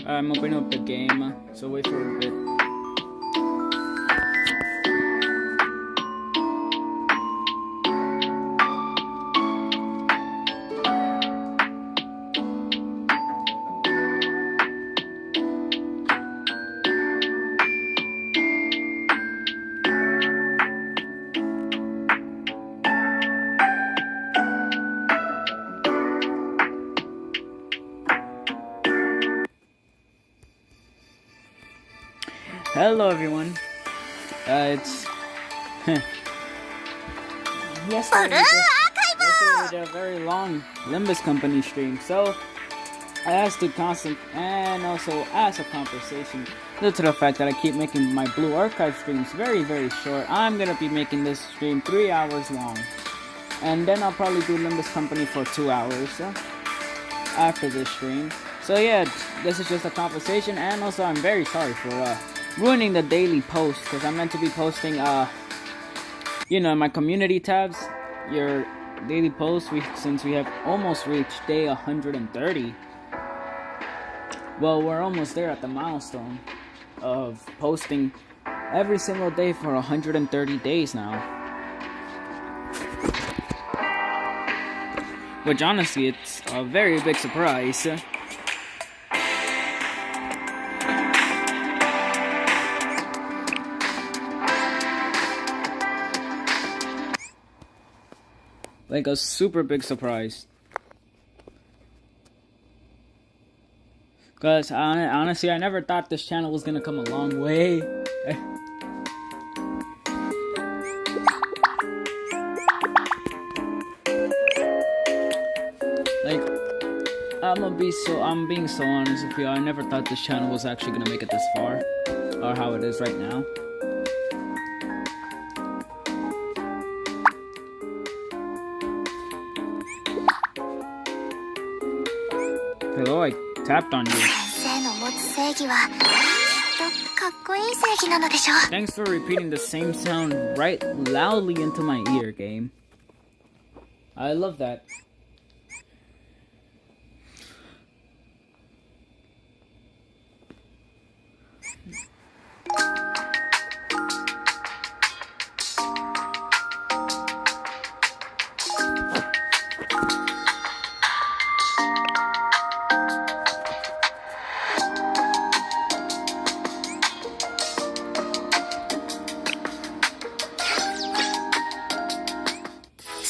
I'm opening up the game, so wait for a bit. Hello everyone. It's yesterday we did a very long Limbus Company stream, so I asked to constant and also as a compensation due to the fact that I keep making my Blue Archive streams very short. I'm gonna be making this stream 3 hours long, and then I'll probably do Limbus Company for 2 hours after this stream. So yeah, this is just a compensation, and also I'm very sorry for ruining the daily post, because I meant to be posting you know, in my community tabs, your daily posts, since we have almost reached day 130. Well, we're almost there at the milestone of posting every single day for 130 days now. Which honestly, it's a very big surprise. Like a super big surprise. Because honestly, I never thought this channel was gonna come a long way. Like, I'm being so honest with you. I never thought this channel was actually gonna make it this far, or how it is right now. Hello, I tapped on you. Thanks for repeating the same sound right loudly into my ear, game. I love that.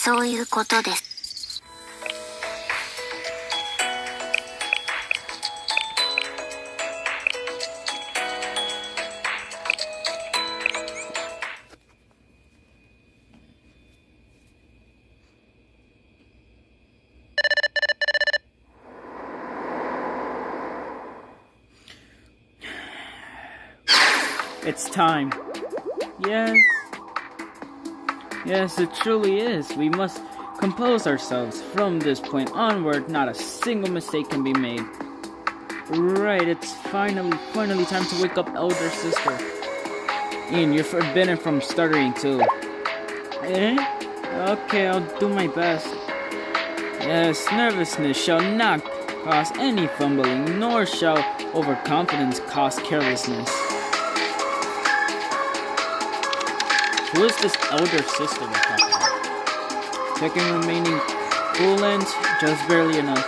そういうことです。It's time. Yes. Yes, it truly is. We must compose ourselves. From this point onward, not a single mistake can be made. Right, it's finally time to wake up, elder sister. Ian, you're forbidden from stuttering too. Eh? Okay, I'll do my best. Yes, nervousness shall not cause any fumbling, nor shall overconfidence cause carelessness. Who is this elder sister we're talking about? Checking remaining coolant, just barely enough.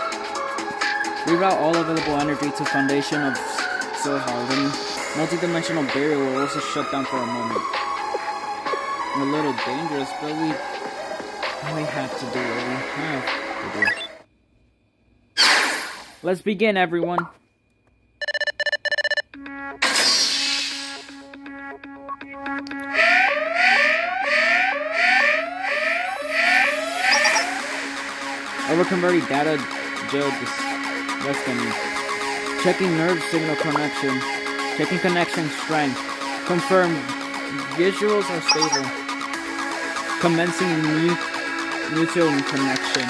Reroute all available energy to foundation of Sohar. Multi-dimensional barrier will also shut down for a moment. A little dangerous, but we have to do what we have to do. Let's begin, everyone. Overconverting data jail destiny. Checking nerve signal connection. Checking connection strength. Confirm visuals are stable. Commencing mutual connection.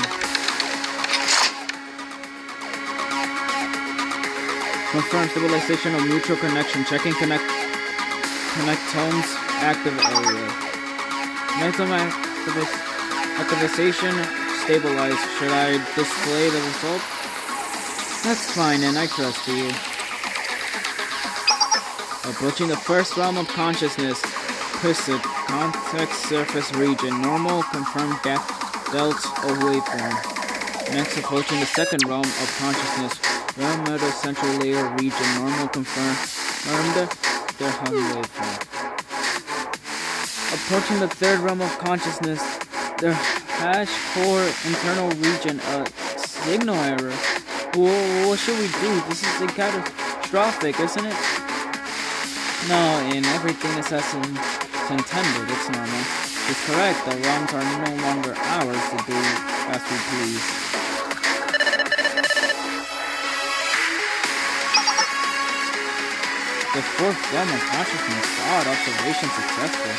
Confirm stabilization of mutual connection. Checking connectomes active area. Connectome activation stabilized. Should I display the result? That's fine, and I trust you. Approaching the first realm of consciousness. Twisted. Context surface region. Normal. Confirmed delts of waveform. Next, approaching the second realm of consciousness. Realm metal central layer region. Normal. Confirmed their hung waveform. Approaching the third realm of consciousness. The hash core internal region. Signal error. What should we do? This is catastrophic, isn't it? No, in everything is as intended. It's normal. It's correct. The realms are no longer ours to do as we please. The fourth realm of consciousness thought observation successful.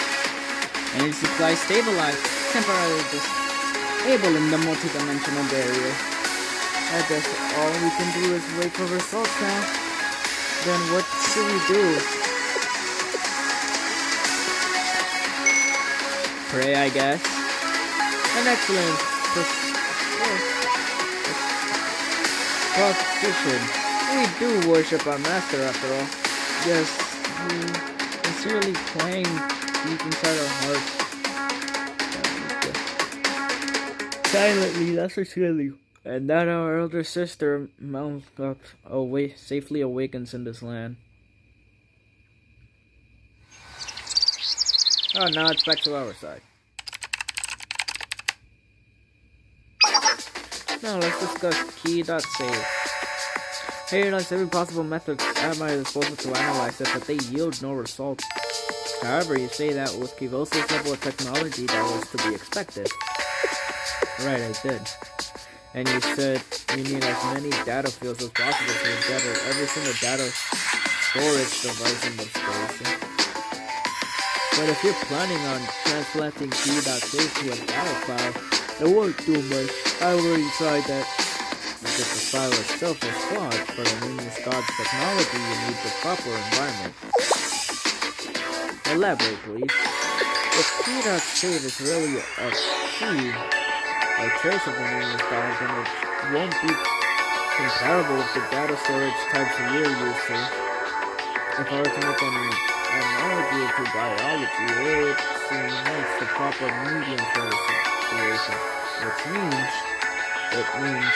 Energy supply stabilized. Temporarily disabling the multidimensional barrier. I guess all we can do is wait for results now. Then what should we do? Pray, I guess. An excellent proposition. We do worship our master after all. Yes, we sincerely claim deep inside our hearts. Silently, that's sincerely. And that our elder sister Malkuth safely awakens in this land. Oh, now it's back to our side. Now let's discuss key.save. I utilize every possible method at my disposal to analyze it, but they yield no results. However, you say that with Kivosa's level of technology that was to be expected. Right, I did. And you said you need as many data fields as possible to gather every single data storage device in the space. But if you're planning on transplanting key.save to a data file, it won't do much. I already tried that. Because the file itself is flawed. For the Luminous God's technology, you need the proper environment. Elaborate, please. If key.save is really a key, or trace of the Luminous God, then it won't be comparable with the data storage types you're used to. If I were to make an analogy to biology, it seems the proper medium for the situation. Which means,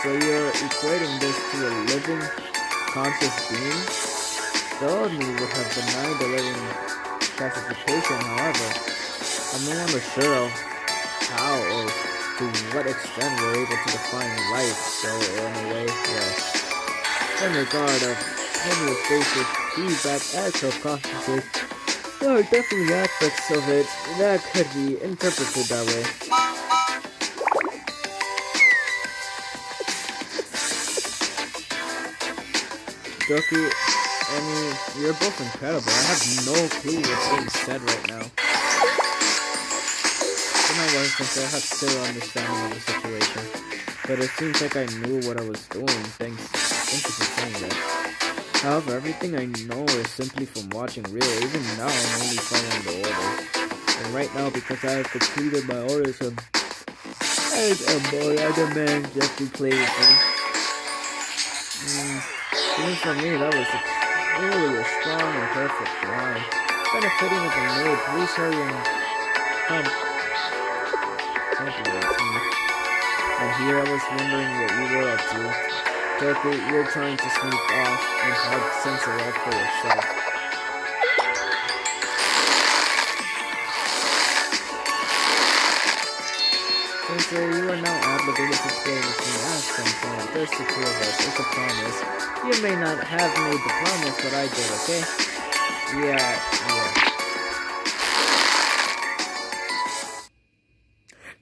so you're equating this to a living, conscious being? The old me would have denied the living classification, however, I'm no longer sure of how or to what extent we're able to define life, so in a way, yes. In regard of homeostasis, feedback, and self-consciousness, there are definitely aspects of it that could be interpreted that way. Doki, I mean, you're both incredible. I have no clue what's being said right now. For my worst, since I have zero understanding of the situation, but it seems like I knew what I was doing. Thank you for saying that. However, everything I know is simply from watching Real. Even now, I'm only following the orders. And right now, because I have completed my orders, I demand just to play with me. Even for me, that was really a strong and perfect line. Benefiting of the maid, please hurry and compliment me. And here I was wondering what you were up to. Doki, you're trying to sneak off and hard censor out for yourself. Since you are now obligated to play with me at some point, there's the two of us, it's a promise. You may not have made the promise, but I did, okay? Yeah.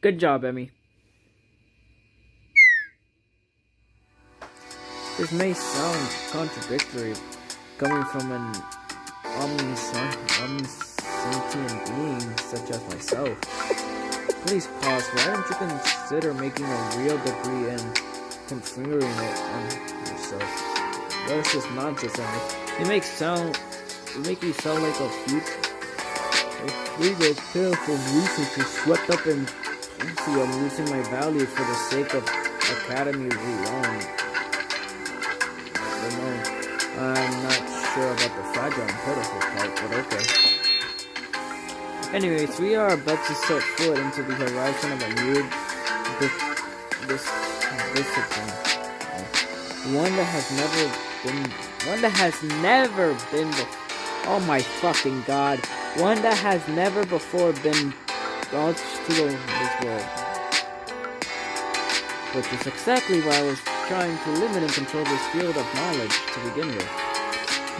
Good job, Emmy. This may sound contradictory, coming from an omniscient being such as myself. Please pause. Why don't you consider making a real degree and configuring it on yourself? What is this nonsense, Emmy? You make you sound like a fleet of careful researchers swept up in fancy. I'm losing my value for the sake of Academy Reload. I'm not sure about the fragile and pitiful part, but okay. Anyways, we are about to set foot into the horizon of a new discipline. One that has never been oh my fucking god. One that has never before been brought to this world. Which is exactly why I was trying to limit and control this field of knowledge to begin with.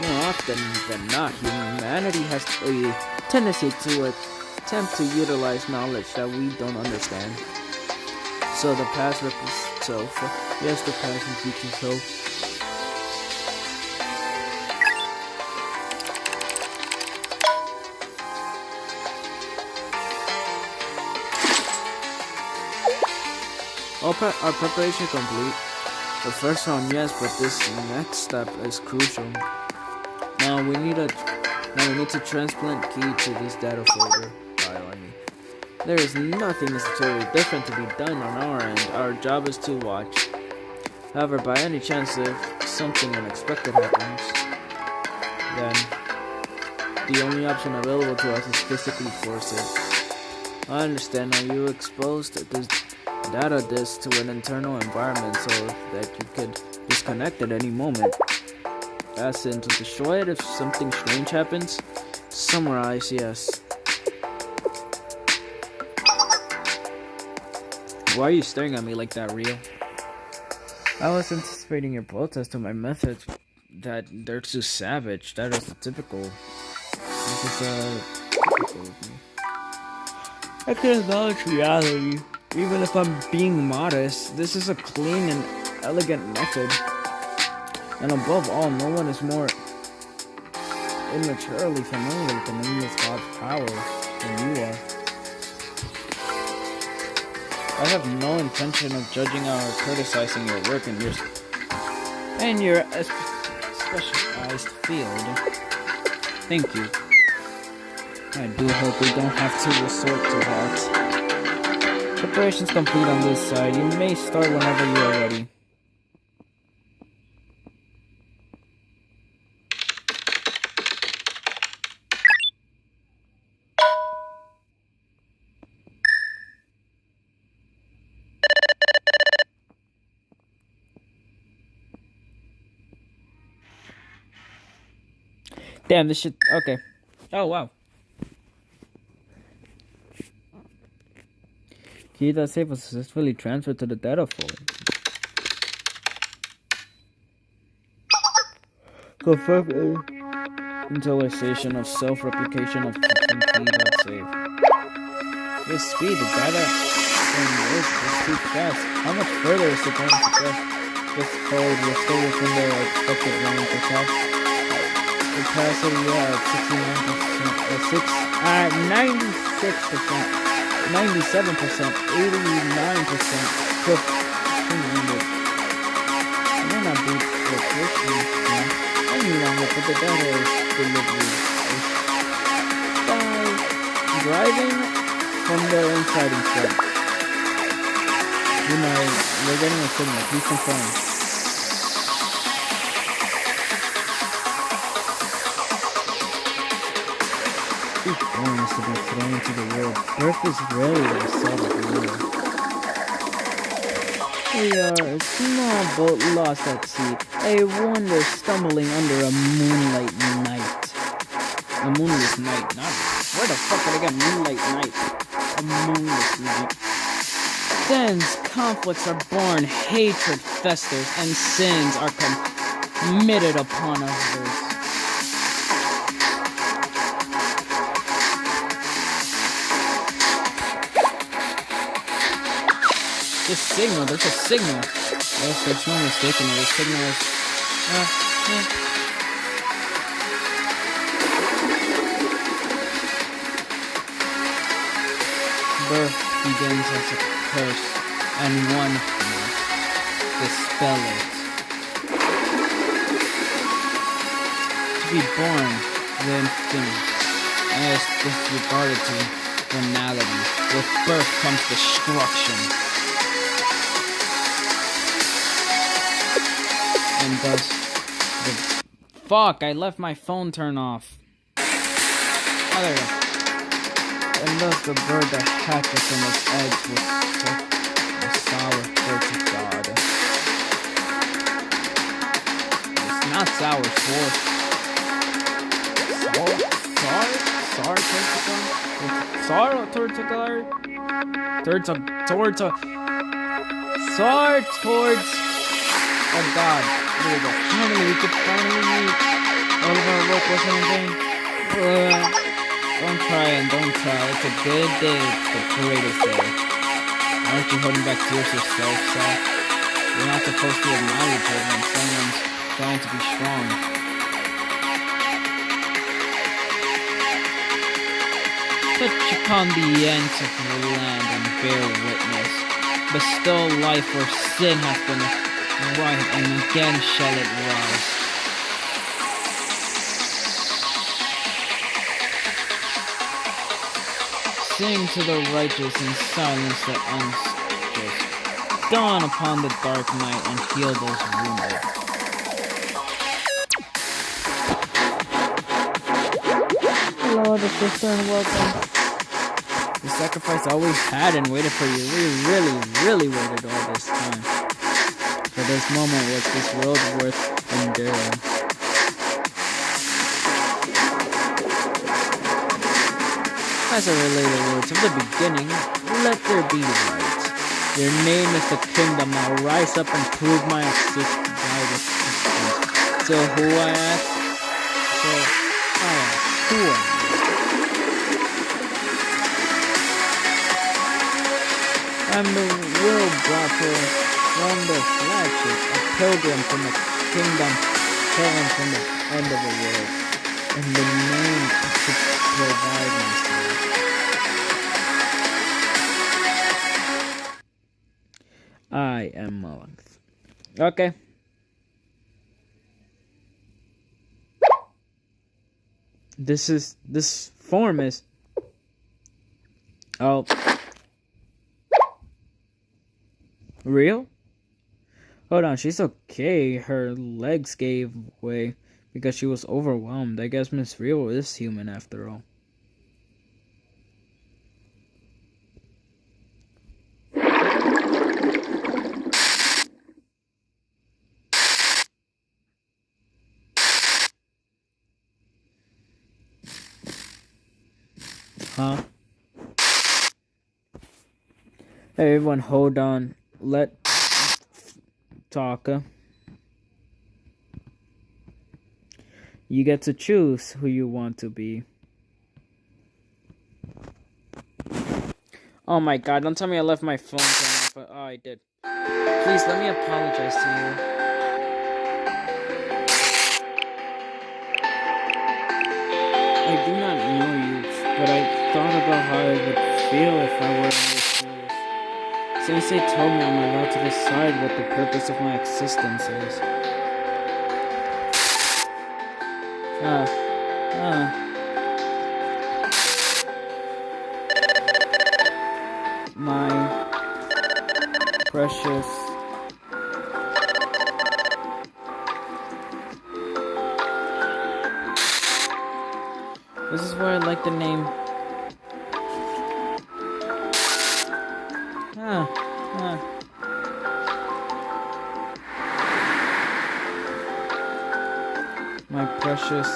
More often than not, humanity has a tendency to attempt to utilize knowledge that we don't understand. So the past repeats itself. Yes, the past repeats itself. Our preparation complete. The first round, yes, but this next step is crucial. Now we need to transplant key to this data folder file. There is nothing necessarily different to be done on our end. Our job is to watch. However, by any chance, if something unexpected happens, then the only option available to us is physically force it. I understand now you exposed this data disk to an internal environment so that you could disconnect at any moment. As in to destroy it if something strange happens. Summarize, yes. Why are you staring at me like that, Rio? I was anticipating your protest to my methods that they're too savage. That is typical. This is typical of me. I can acknowledge reality. Even if I'm being modest, this is a clean and elegant method. And above all, no one is more immaturely familiar with the nameless God's power than you are. I have no intention of judging or criticizing your work in your specialized field. Thank you. I do hope we don't have to resort to that. Preparation's complete on this side. You may start whenever you are ready. Damn, this shit. Okay. Oh, wow. Key.safe was successfully transferred to the data folder. Confirm installation of self-replication of key.safe. With speed, the data from this is too fast. How much further is it going to go? This code was still within the expected range of capacity at 96%, 97%, 89%. It may not be proficient, any longer, but the data is delivered by driving from the inside instead. We're getting a signal. Please confirm. Each born is to be thrown into the world. Birth is rarely the result of the world. We are a small boat lost at sea, a wonder stumbling under a moonlight night. A moonless night, not where the fuck did I get moonlight night? A moonless night. Thence conflicts are born, hatred festers, and sins are committed upon others. This signal, there's a signal. Yes, there's no mistaking it. The signal is... Birth begins as a curse, and one must dispel it. To be born, then finished, as disregarded to finality. With birth comes destruction. And thus, fuck, I left my phone turned off. Oh, there we go. And thus the bird that hatches from its eggs will suck the sour fruit of God. It's not sour, sour. Towards oh God. Here we go. Finally, we could finally meet. All of our work wasn't in vain. Don't cry and don't cry. It's a good day. It's the greatest day. Aren't you holding back tears yourself, Sal? You're not supposed to acknowledge it when someone's trying to be strong. Touch upon the ends of the land and bear witness. Bestow life where sin has been right, and again shall it rise. Sing to the righteous and silence the unjust. Dawn upon the dark night and heal those wounded. Hello, the sister, and welcome. The sacrifice always had and waited for you. We really waited all this time. For this moment was this world worth enduring. As I relay the words of the beginning, let there be light. Your name is the kingdom. I'll rise up and prove my existence by this existence. So who I ask? So I ask, who are you? I'm the world brought from the flagship, a pilgrim from the kingdom, hailing from the end of the world, and the name to provide myself. I am Mullings. Okay. This form is... Oh. Real? Hold on, she's okay. Her legs gave way because she was overwhelmed. I guess Miss Real is human after all. Huh? Hey, everyone, hold on. Let talk. You get to choose who you want to be. Oh my god, don't tell me I left my phone on. Oh, I did. Please, let me apologize to you. I do not know you, but I thought about how I would feel if I were in your shoes. Since they told me I'm allowed to decide what the purpose of my existence is. My precious this is where I like the name my precious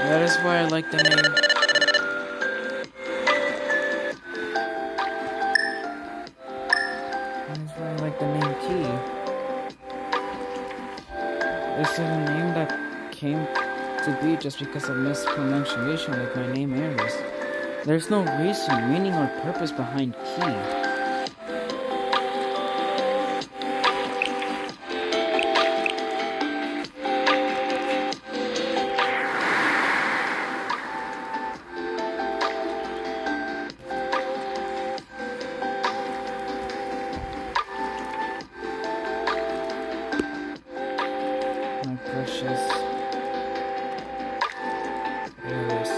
that is why I like the name. That is why I like the name Key. Is it a name that came to be just because of mispronunciation like my name Aries? There's no reason, meaning, or purpose behind Key. My precious Aries.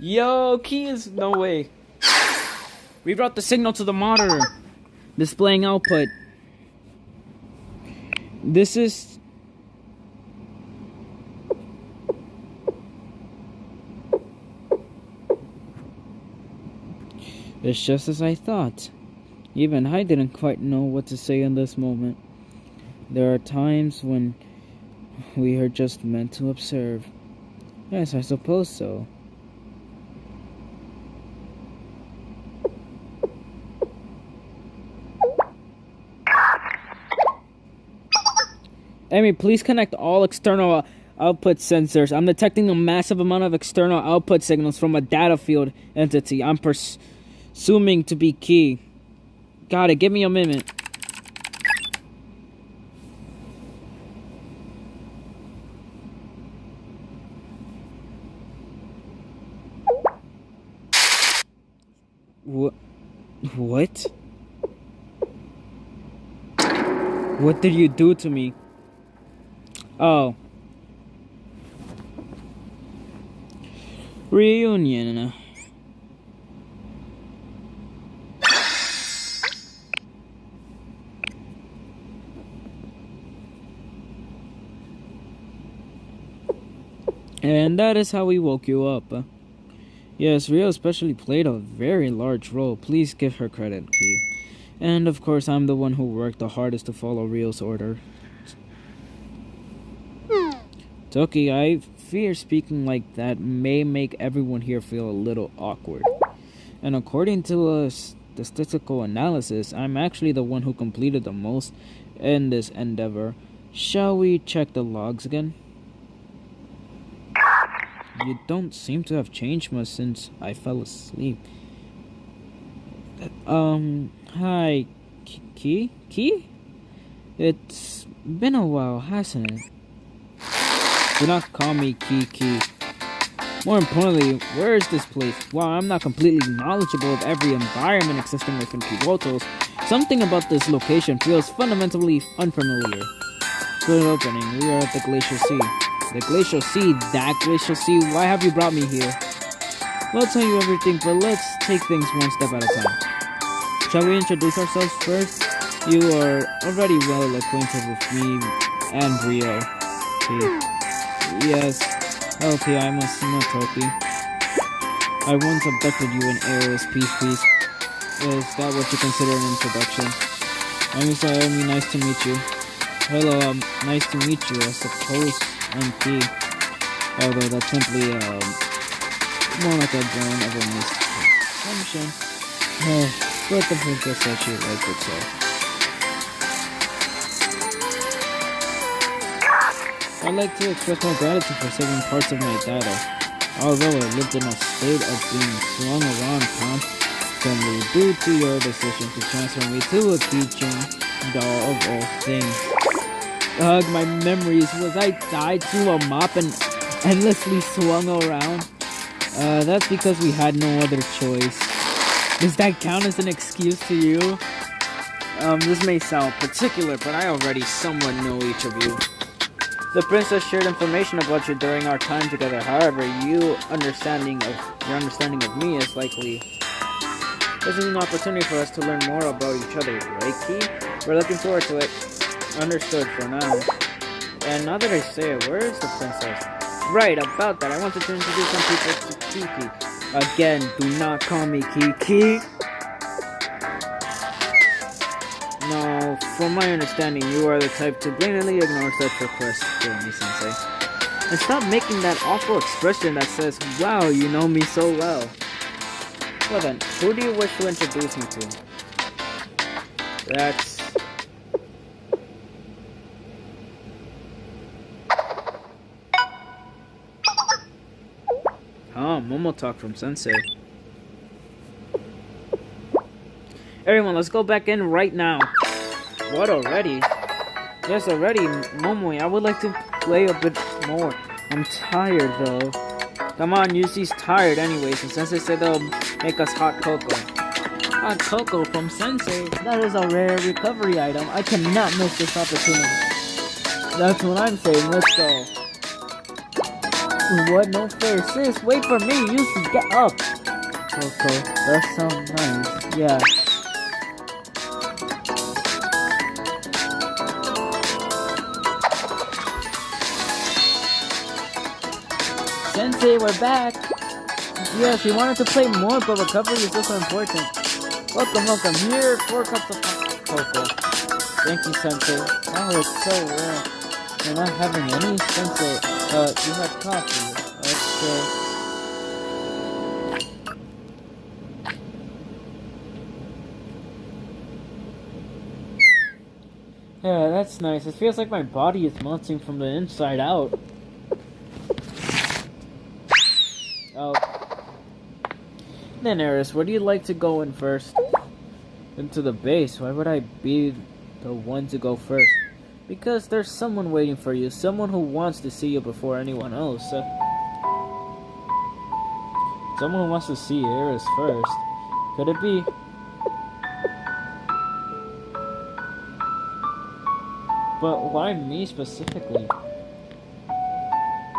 Yo, Key is no way. We brought the signal to the monitor, displaying output. This is it's just as I thought. Even I didn't quite know what to say in this moment. There are times when we are just meant to observe. Yes, I suppose so. Amy, please connect all external output sensors. I'm detecting a massive amount of external output signals from a data field entity I'm presuming to be Key. Got it, give me a minute. What? What did you do to me? Oh. Reunion. And that is how we woke you up. Yes, Rio especially played a very large role. Please give her credit, Key. And of course, I'm the one who worked the hardest to follow Rio's order. Toki, I fear speaking like that may make everyone here feel a little awkward. And according to a statistical analysis, I'm actually the one who completed the most in this endeavor. Shall we check the logs again? You don't seem to have changed much since I fell asleep. Hi, Key? Key? It's been a while, hasn't it? Do not call me Key. More importantly, where is this place? While I'm not completely knowledgeable of every environment existing within Kiwotos, something about this location feels fundamentally unfamiliar. Good opening. We are at the Glacial Sea. The Glacial Sea? That Glacial Sea? Why have you brought me here? I'll tell you everything, but let's take things one step at a time. Shall we introduce ourselves first? You are already well acquainted with me and Rio. Okay. Yes. Okay, I must know Toki. I once abducted you in Ares. Peace. Is that what you consider an introduction? I'm sorry, nice to meet you. Hello, nice to meet you. I suppose I'm Key. Although that's simply, more like a drone of a misconception. But the princess said she liked it so. I'd like to express my gratitude for saving parts of my data. Although I lived in a state of being swung around constantly due to your decision to transfer me to a keychain doll of all things. My memories was I tied to a mop and endlessly swung around. That's because we had no other choice. Does that count as an excuse to you? This may sound particular, but I already somewhat know each of you. The princess shared information about you during our time together. However, your understanding of me is likely. This is an opportunity for us to learn more about each other, right, Key? We're looking forward to it. Understood for now. And now that I say it, where is the princess? Right, about that, I wanted to introduce some people to Kiki. Again, do not call me Kiki. No, from my understanding, you are the type to blatantly ignore such requests, Sensei. And stop making that awful expression that says, wow, you know me so well. Well then, who do you wish to introduce me to? That's... Momo talk from Sensei. Everyone, let's go back in right now. What, already? Yes, already, Momo. I would like to play a bit more. I'm tired, though. Come on, Yusi's tired anyways, and Sensei said they'll make us hot cocoa. Hot cocoa from Sensei? That is a rare recovery item. I cannot miss this opportunity. That's what I'm saying. Let's go. What? No fair. Sis, wait for me. Yusi, get up. Cocoa, that sounds nice. Yeah. Sensei, we're back! Yes, we wanted to play more, but recovery is also important. Welcome. Here, 4 cups of cocoa. Thank you, Sensei. Oh, it's so rare. You're not having any, Sensei. You had coffee. Okay. Yeah, that's nice. It feels like my body is melting from the inside out. Oh. Then, Aris, where do you like to go in first? Into the base. Why would I be the one to go first? Because there's someone waiting for you. Someone who wants to see you before anyone else. Someone who wants to see Aris first. Could it be? But why me specifically?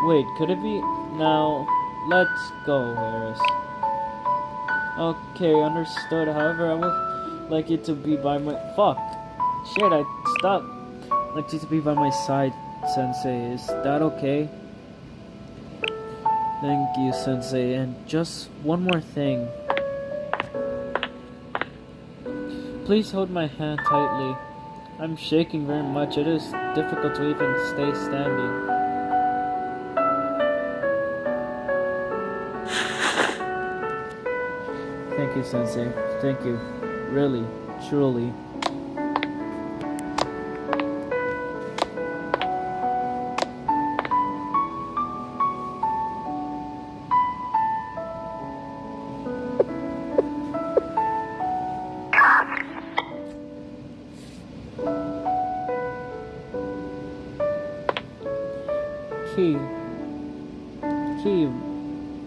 Wait, could it be? Now... let's go, Aris. Okay, understood. However, I would like you to be by my... Fuck. Shit, I stopped. I'd like you to be by my side, Sensei. Is that okay? Thank you, Sensei. And just one more thing. Please hold my hand tightly. I'm shaking very much. It is difficult to even stay standing. Thank you, Sensei. Thank you. Really, truly. Key,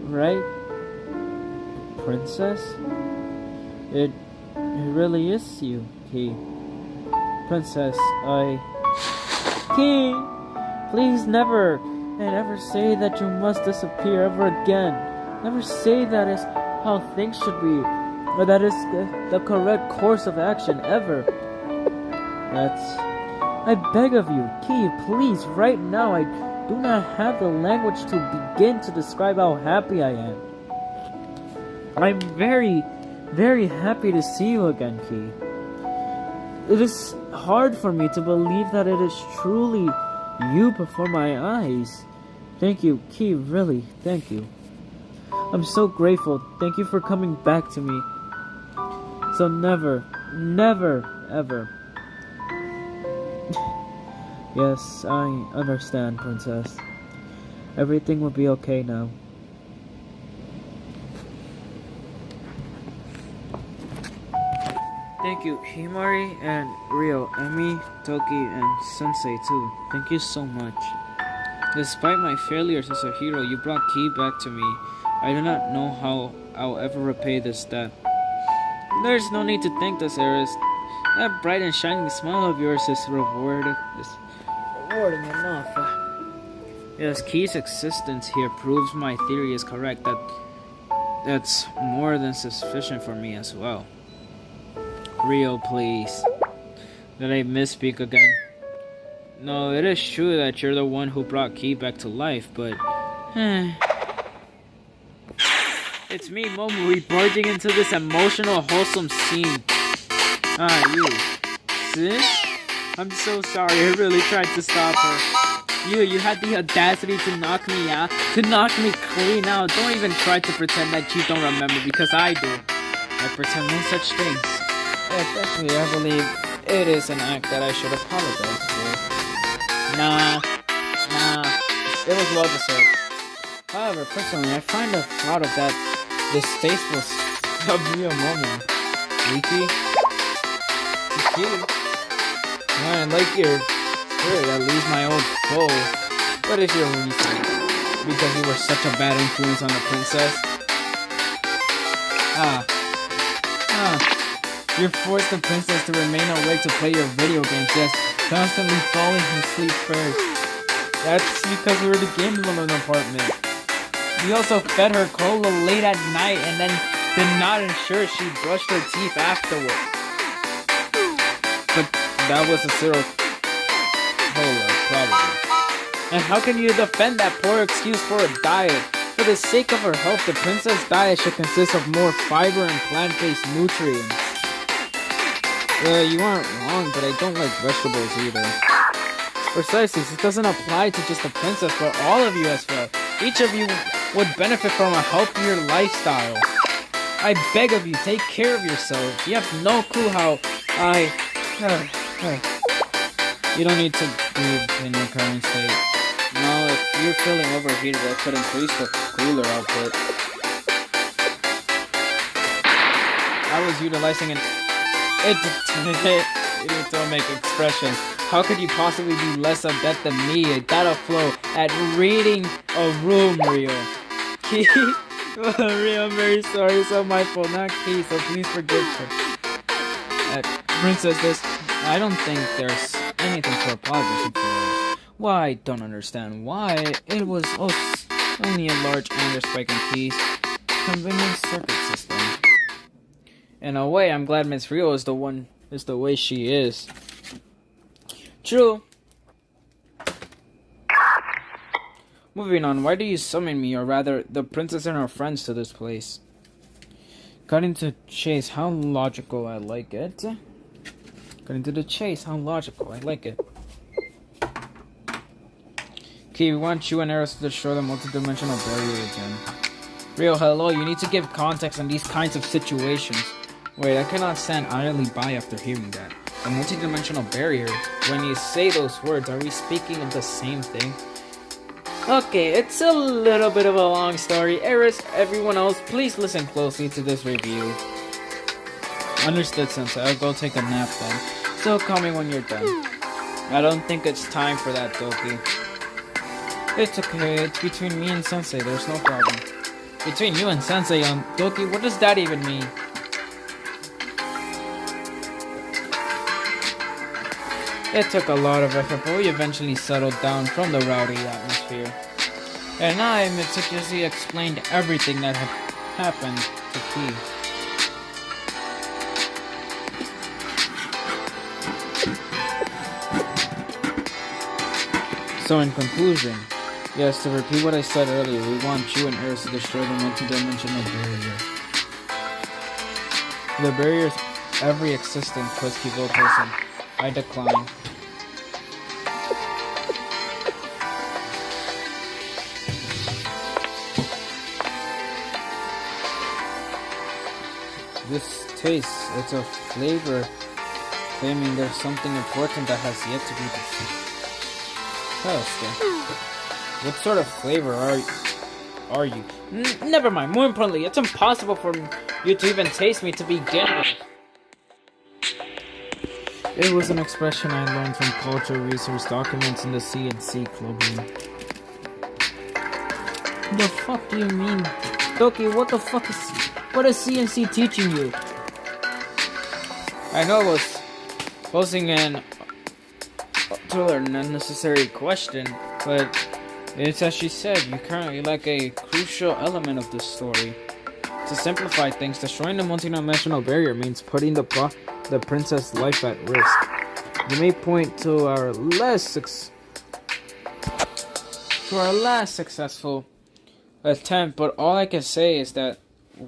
right? Princess? It really is you, Key. Princess, Key! Please never say that you must disappear ever again. Never say that is how things should be, or that is the correct course of action ever. I beg of you, Key, please, right now, I do not have the language to begin to describe how happy I am. I'm very, very happy to see you again, Key. It is hard for me to believe that it is truly you before my eyes. Thank you, Key, really, thank you. I'm so grateful. Thank you for coming back to me. So never, never, ever. Yes, I understand, Princess. Everything will be okay now. Thank you, Himari and Rio, Emi, Toki, and Sensei too. Thank you so much. Despite my failures as a hero, you brought Key back to me. I do not know how I'll ever repay this debt. There's no need to thank us, Eris. That bright and shining smile of yours is rewarding enough. Yes, Key's existence here proves my theory is correct. That's more than sufficient for me as well. Rio, please. Did I misspeak again? No, it is true that you're the one who brought Key back to life, but... It's me, Momori, barging into this emotional, wholesome scene. You. Sis? I'm so sorry, I really tried to stop her. You had the audacity to knock me out, to knock me clean out. Don't even try to pretend that you don't remember, because I do. I pretend no such things. Especially, I believe it is an act that I should apologize for. Nah, it was well deserved. However, personally, I find the thought of that distasteful sub-real moment. Wiki? I like your spirit, at least my old foe. What is your reason? Because you were such a bad influence on the princess? You forced the princess to remain awake to play your video games, yes, constantly falling asleep first. That's because we were the game alone apartment. You also fed her cola late at night and then did not ensure she brushed her teeth afterward. But that was a zero cola, probably. And how can you defend that poor excuse for a diet? For the sake of her health, the princess diet should consist of more fiber and plant-based nutrients. You aren't wrong, but I don't like vegetables either. Precisely, this doesn't apply to just the princess, but all of you as well. Each of you would benefit from a healthier lifestyle. I beg of you, take care of yourself. You have no clue how You don't need to breathe in your current state. No, if you're feeling overheated, I could increase the cooler output. I was utilizing an idiotic expression. How could you possibly be less adept than me, a data flow, at reading a room, Rio? Key? Rio, I'm very sorry, so my fault, not Key, so please forgive me. Princess, I don't think there's anything to apologize for. Well, I don't understand why. It was only a large anger spike in Key's convenient circuit system. In a way, I'm glad Miss Rio is the way she is. True. Moving on, why do you summon me, or rather, the princess and her friends to this place? Cutting to the chase, how logical, I like it. Cutting to the chase, how logical, I like it. Okay, we want you and Eris to destroy the multidimensional barrier again. Rio, hello, you need to give context on these kinds of situations. Wait, I cannot stand idly by after hearing that. A multidimensional barrier? When you say those words, are we speaking of the same thing? Okay, it's a little bit of a long story. Eris, everyone else, please listen closely to this review. Understood, Sensei. I'll go take a nap then. So call me when you're done. I don't think it's time for that, Doki. It's okay. It's between me and Sensei. There's no problem. Between you and Sensei, Doki, what does that even mean? It took a lot of effort, but we eventually settled down from the rowdy atmosphere. And I meticulously explained everything that had happened to Key. So in conclusion, yes, to repeat what I said earlier, we want you and Eris to destroy the multidimensional barrier. The barrier's every existence, Quizkey Volperson. I decline. This taste, it's a flavor, claiming there's something important that has yet to be discussed. What sort of flavor are you? Never mind. More importantly, it's impossible for you to even taste me to begin with. It was an expression I learned from culture research documents in the CNC clubroom. The fuck do you mean? Doki, what is CNC teaching you? I know it was posing an unnecessary question, but it's as she said, you currently lack a crucial element of this story. To simplify things, destroying the multidimensional barrier means putting the princess' life at risk. You may point to our last successful attempt, but all I can say is that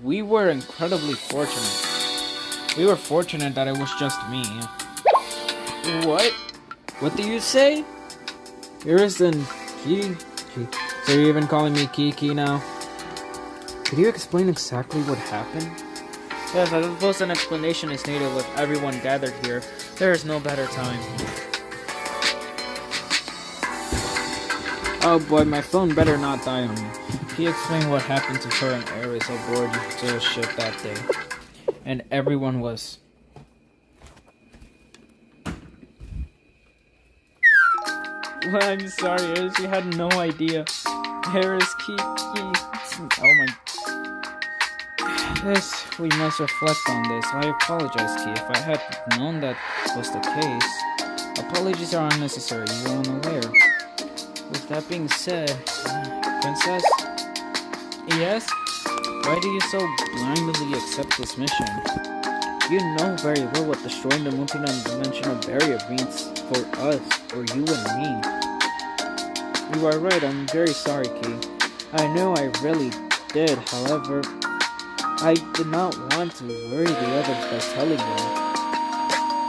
we were incredibly fortunate. We were fortunate that it was just me. What? What do you say? Iris and Kiki. So you're even calling me Kiki now? Could you explain exactly what happened? Yes, I suppose an explanation is needed with everyone gathered here. There is no better time. Oh boy, my phone better not die on me. Can you explain what happened to her and Ares aboard the ship that day? And everyone was... Well, I'm sorry, Ares, you had no idea. Ares, Kiki... Oh my... We must reflect on this. I apologize, Key. If I had known that was the case, apologies are unnecessary. You are unaware. With that being said, Princess? Yes? Why do you so blindly accept this mission? You know very well what destroying the multi-dimensional barrier means for us, for you and me. You are right, I'm very sorry, Key. I know I really did, however, I did not want to worry the others by telling you.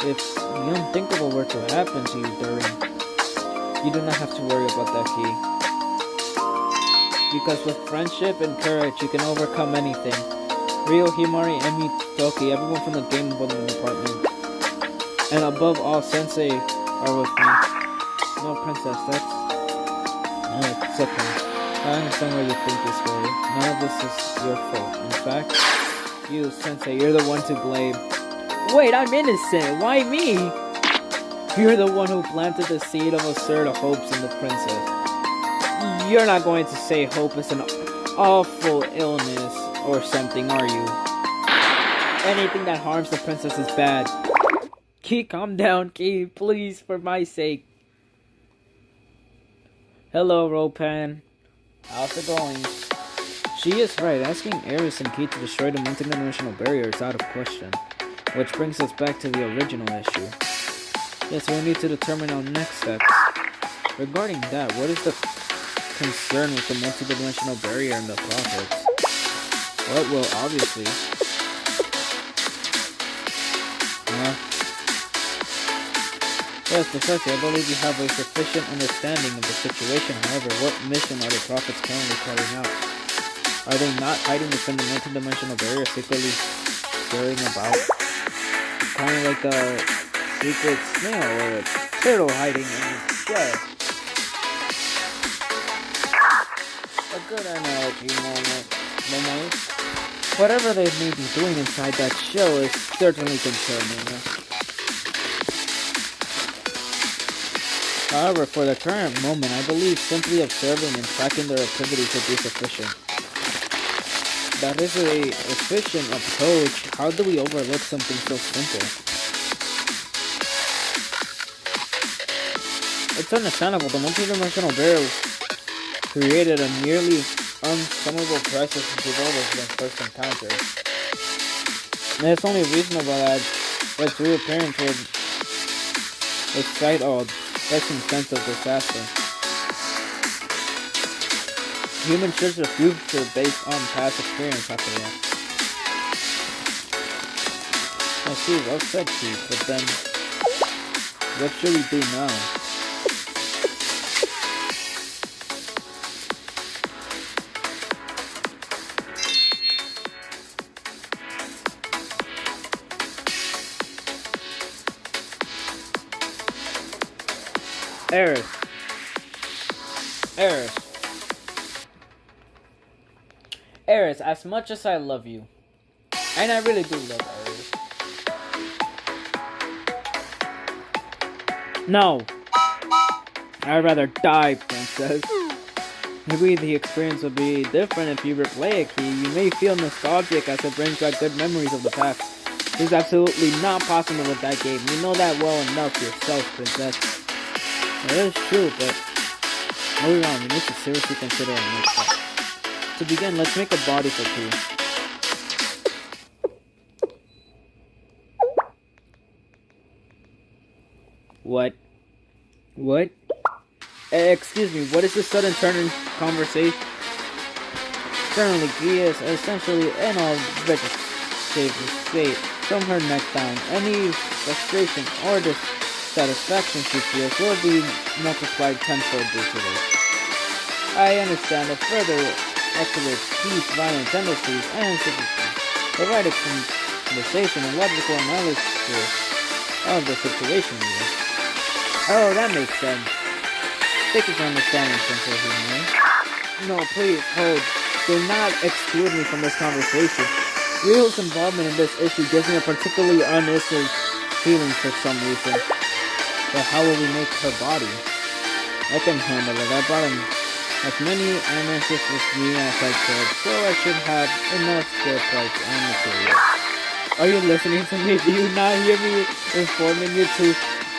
If the unthinkable were to happen to you you do not have to worry about that, Key. Because with friendship and courage, you can overcome anything. Ryo, Himari, Emi, Toki, everyone from the game building department. And above all, Sensei are with me. No, Princess, No, it's okay. I understand why you think this way. None of this is your fault. In fact, you, Sensei, you're the one to blame. Wait, I'm innocent! Why me? You're the one who planted the seed of absurd hopes in the princess. You're not going to say hope is an awful illness or something, are you? Anything that harms the princess is bad. Key, calm down, Key, please, for my sake. Hello, Ropan. How's it going? She is right. Asking Ares and Key to destroy the multidimensional barrier is out of question. Which brings us back to the original issue. Yes, we need to determine our next steps. Regarding that, what is the concern with the multidimensional barrier and the prophets? Well, obviously. Yes, precisely. I believe you have a sufficient understanding of the situation. However, what mission are the prophets currently carrying out? Are they not hiding within the multidimensional barrier, secretly scurrying about? Kind of like a secret snail or a turtle hiding in its shell. A good analogy, Momo. Whatever they may be doing inside that shell is certainly concerning. However, for the current moment, I believe simply observing and tracking their activities would be sufficient. That is an efficient approach. How do we overlook something so simple? It's understandable. The multidimensional barrier created a nearly unsummable crisis in developers when first encountered. And it's only reasonable that its reappearance would excite a pressing sense of disaster. Humans judge the future based on past experience after that. I see, well said, Chief, but then, what should we do now? Aerith. Aerith, as much as I love you, and I really do love Aerith. No! I'd rather die, princess. Maybe the experience will be different if you replay it, Key. You may feel nostalgic as it brings back good memories of the past. This is absolutely not possible with that game. You know that well enough yourself, princess. That is true, but moving on, we need to seriously consider our next step. To begin, let's make a body for Key. What? Excuse me, what is this sudden turn in conversation? Currently, Key is essentially in a vegetative state from her neck down. Any frustration or dissatisfaction she feels will be multiplied tenfold due to this. I understand that further escalates Key's violent tendencies and sympathies. Provide a conversation and logical analysis of the situation here. Oh, that makes sense. Thank you for understanding, Princess Humor. No, please, hold. Do not exclude me from this conversation. Rio's involvement in this issue gives me a particularly unnecessary feeling for some reason. But how will we make her body? I can handle it. I brought in as many answers with me as I could, so I should have enough spare parts and material. Are you listening to me? Do you not hear me informing you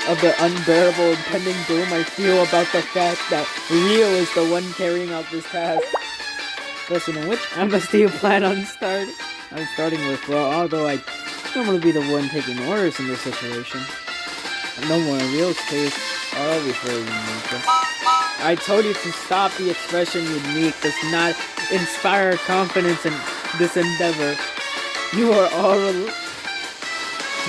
of the unbearable impending doom I feel about the fact that Rio is the one carrying out this task? Listen, in which MS do you plan on starting? I'm starting with, well, although I normally be the one taking orders in this situation. No more, Rio's tastes are always very unique. I told you to stop. The expression unique does not inspire confidence in this endeavor. You are all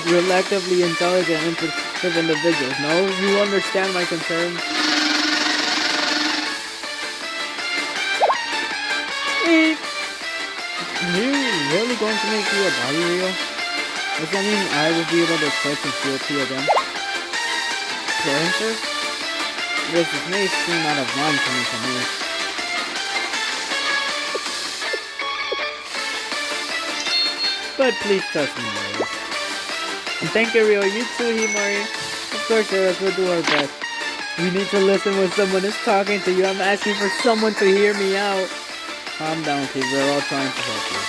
relatively intelligent and intuitive individuals. No, you understand my concern. You really going to make you a body Rio? Does that mean I will be able to touch and feel Key again? Appearances? This may seem out of line to me. But please trust me, Aerith. And thank you, Rio. You too, Himari. Of course, Aerith, we'll do our best. You need to listen when someone is talking to you. I'm asking for someone to hear me out. Calm down, kid. We're all trying to help you.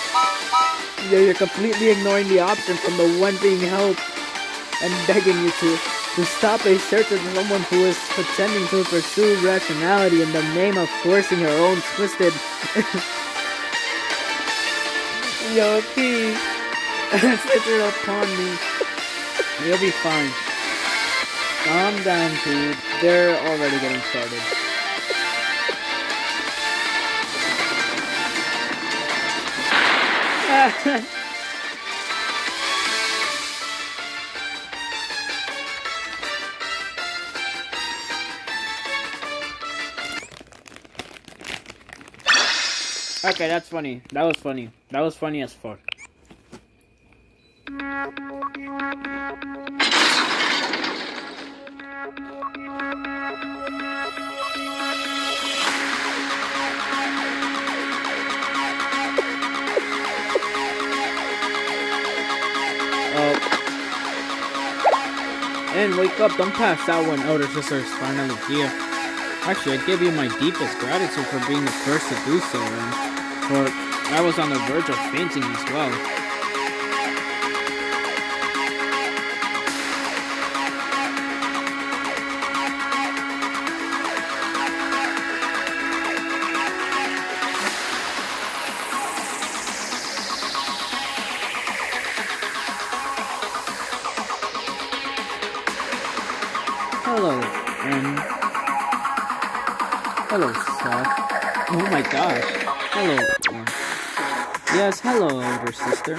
Yeah, you're completely ignoring the option from the one being helped and begging you to stop a search of someone who is pretending to pursue rationality in the name of forcing her own twisted... Yo, Key, switch it upon me. You'll be fine. Calm down, Key. They're already getting started. Okay, that's funny. That was funny. That was funny as fuck. And wake up, don't pass out when Elder Sister is finally here. Actually, I give you my deepest gratitude for being the first to do so, and for I was on the verge of fainting as well. Hello, hello, Seth. Oh my gosh. Hello. Yes, hello, older sister.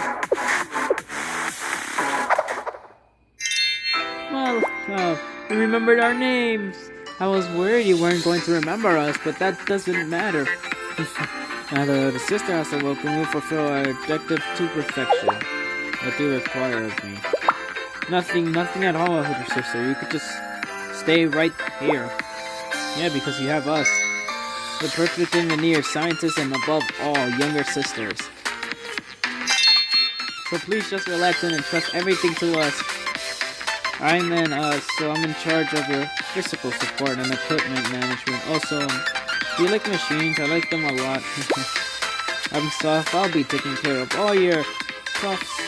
remembered our names. I was worried you weren't going to remember us, but that doesn't matter. Now the sister has to welcome you, fulfill our objective to perfection. What do you require of me? Nothing at all, older sister. You could just stay right here. Yeah, because you have us. The perfect engineers, scientists, and above all, younger sisters. So please just relax and entrust everything to us. So I'm in charge of your physical support and equipment management. Also, do you like machines? I like them a lot. I'm Soft. I'll be taking care of all your stuffs,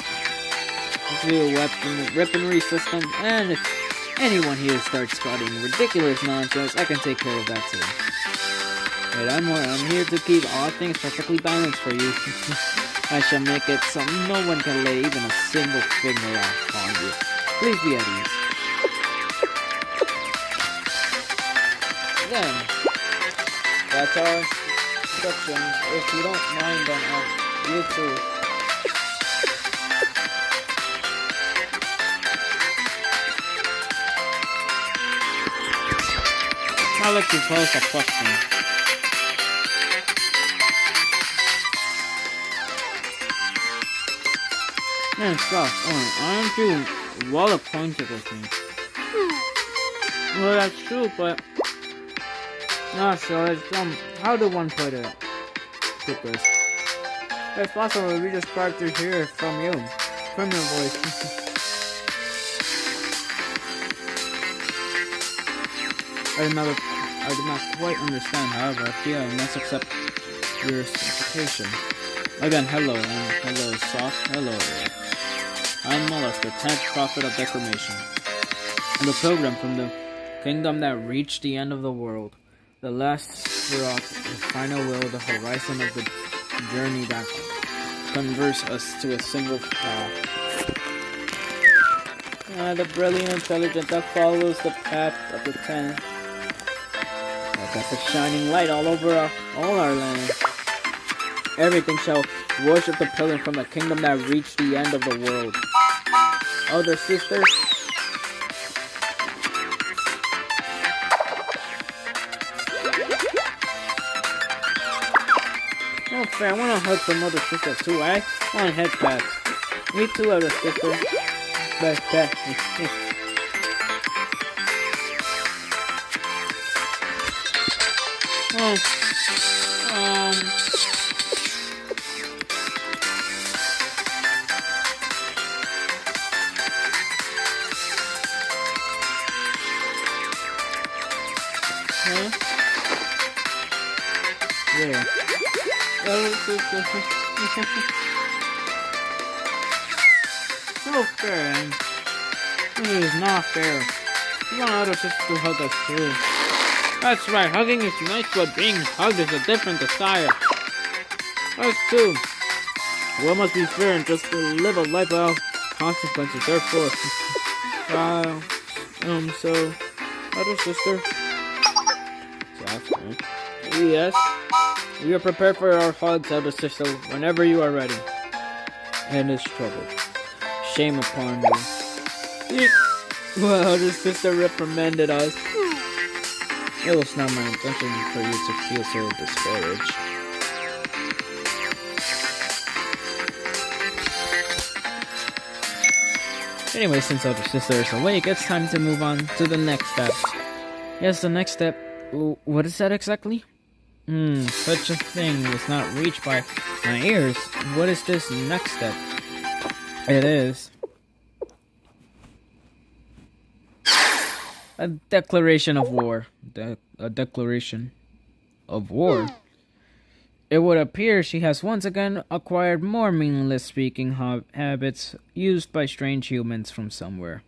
weaponry system, and if anyone here starts spouting ridiculous nonsense, I can take care of that too. But I'm here to keep all things perfectly balanced for you. I shall make it so no one can lay even a single finger off on you. Please be at ease. Then, that's our instructions. If you don't mind, then you too. I'd like to pose a question. Man, stop. Aren't you well acquainted with me? Well, that's true, but not sure. How do one put this? If possible, we just start to hear from you, from your voice. I do not quite understand. However, I feel I must accept your simplification. Again, hello, and hello, Soft. Hello. I'm Mollusk, the 10th prophet of Declamation, and the pilgrim from the kingdom that reached the end of the world, the last Spheroth, the final will, the horizon of the journey that converts us to a single path. The brilliant intelligence that follows the path of the 10th. That's a shining light all over all our land. Everything shall worship the pilgrim from the kingdom that reached the end of the world. Elder sister, oh fair, I wanna hug some other sister too, I want head pats. Me too, elder sister. But yeah. So fair, man. This is not fair. You want other sisters to hug us too. That's right, hugging is nice, but being hugged is a different desire. Us too. One must be fair and just live a life without consequences, therefore. So, other sister. Yes. We are prepared for our hugs, elder sister, whenever you are ready. And it's trouble. Shame upon you. Well, elder sister reprimanded us. It was not my intention for you to feel so discouraged. Anyway, since elder sister is awake, it's time to move on to the next step. Yes, the next step. What is that exactly? Such a thing was not reached by my ears. What is this next step? It is a declaration of war. A declaration of war. It would appear she has once again acquired more meaningless speaking habits used by strange humans from somewhere.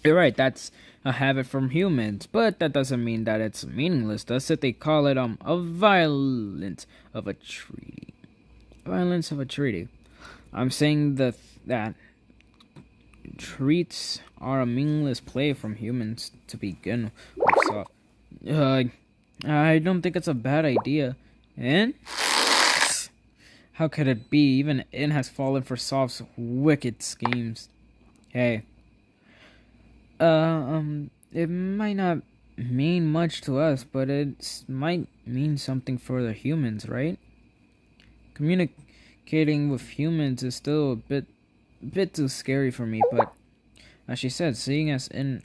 You're right, that's a habit from humans, but that doesn't mean that it's meaningless, does it? They call it a violence of a treaty. Violence of a treaty. I'm saying that treats are a meaningless play from humans to begin with. I don't think it's a bad idea. And how could it be? Even it has fallen for Soft's wicked schemes. Hey, It might not mean much to us, but it might mean something for the humans, right? Communicating with humans is still a bit too scary for me, but as she said, seeing us in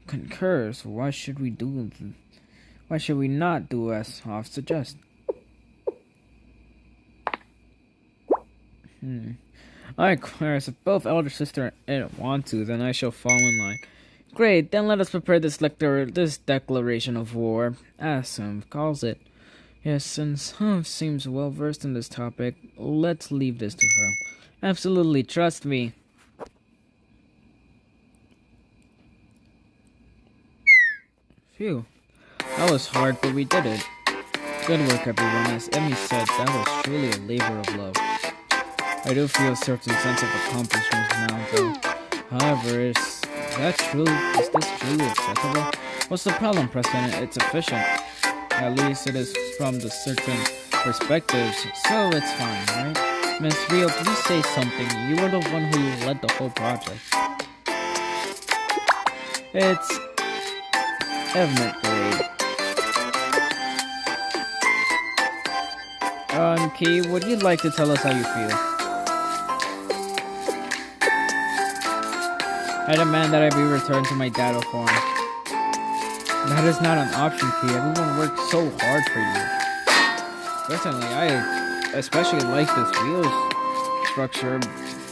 concurs, why should we not do as Hoff suggests? Alright, Clarice, if both elder sister want to, then I shall fall in line. Great, then let us prepare this declaration of war, as some calls it. Yes, since Humph seems well versed in this topic, let's leave this to her. Absolutely, trust me. Phew, that was hard, but we did it. Good work, everyone. As Emmy said, that was truly a labor of love. I do feel a certain sense of accomplishment now, though. However, is this truly acceptable? What's the problem, President? It's efficient. At least it is from the certain perspectives, so it's fine, right? Miss Rio, please say something. You were the one who led the whole project. It's evident, grade. Key, would you like to tell us how you feel? I demand that I be returned to my data form. That is not an option, Key. Everyone worked so hard for you. Personally, I especially like this wheels structure.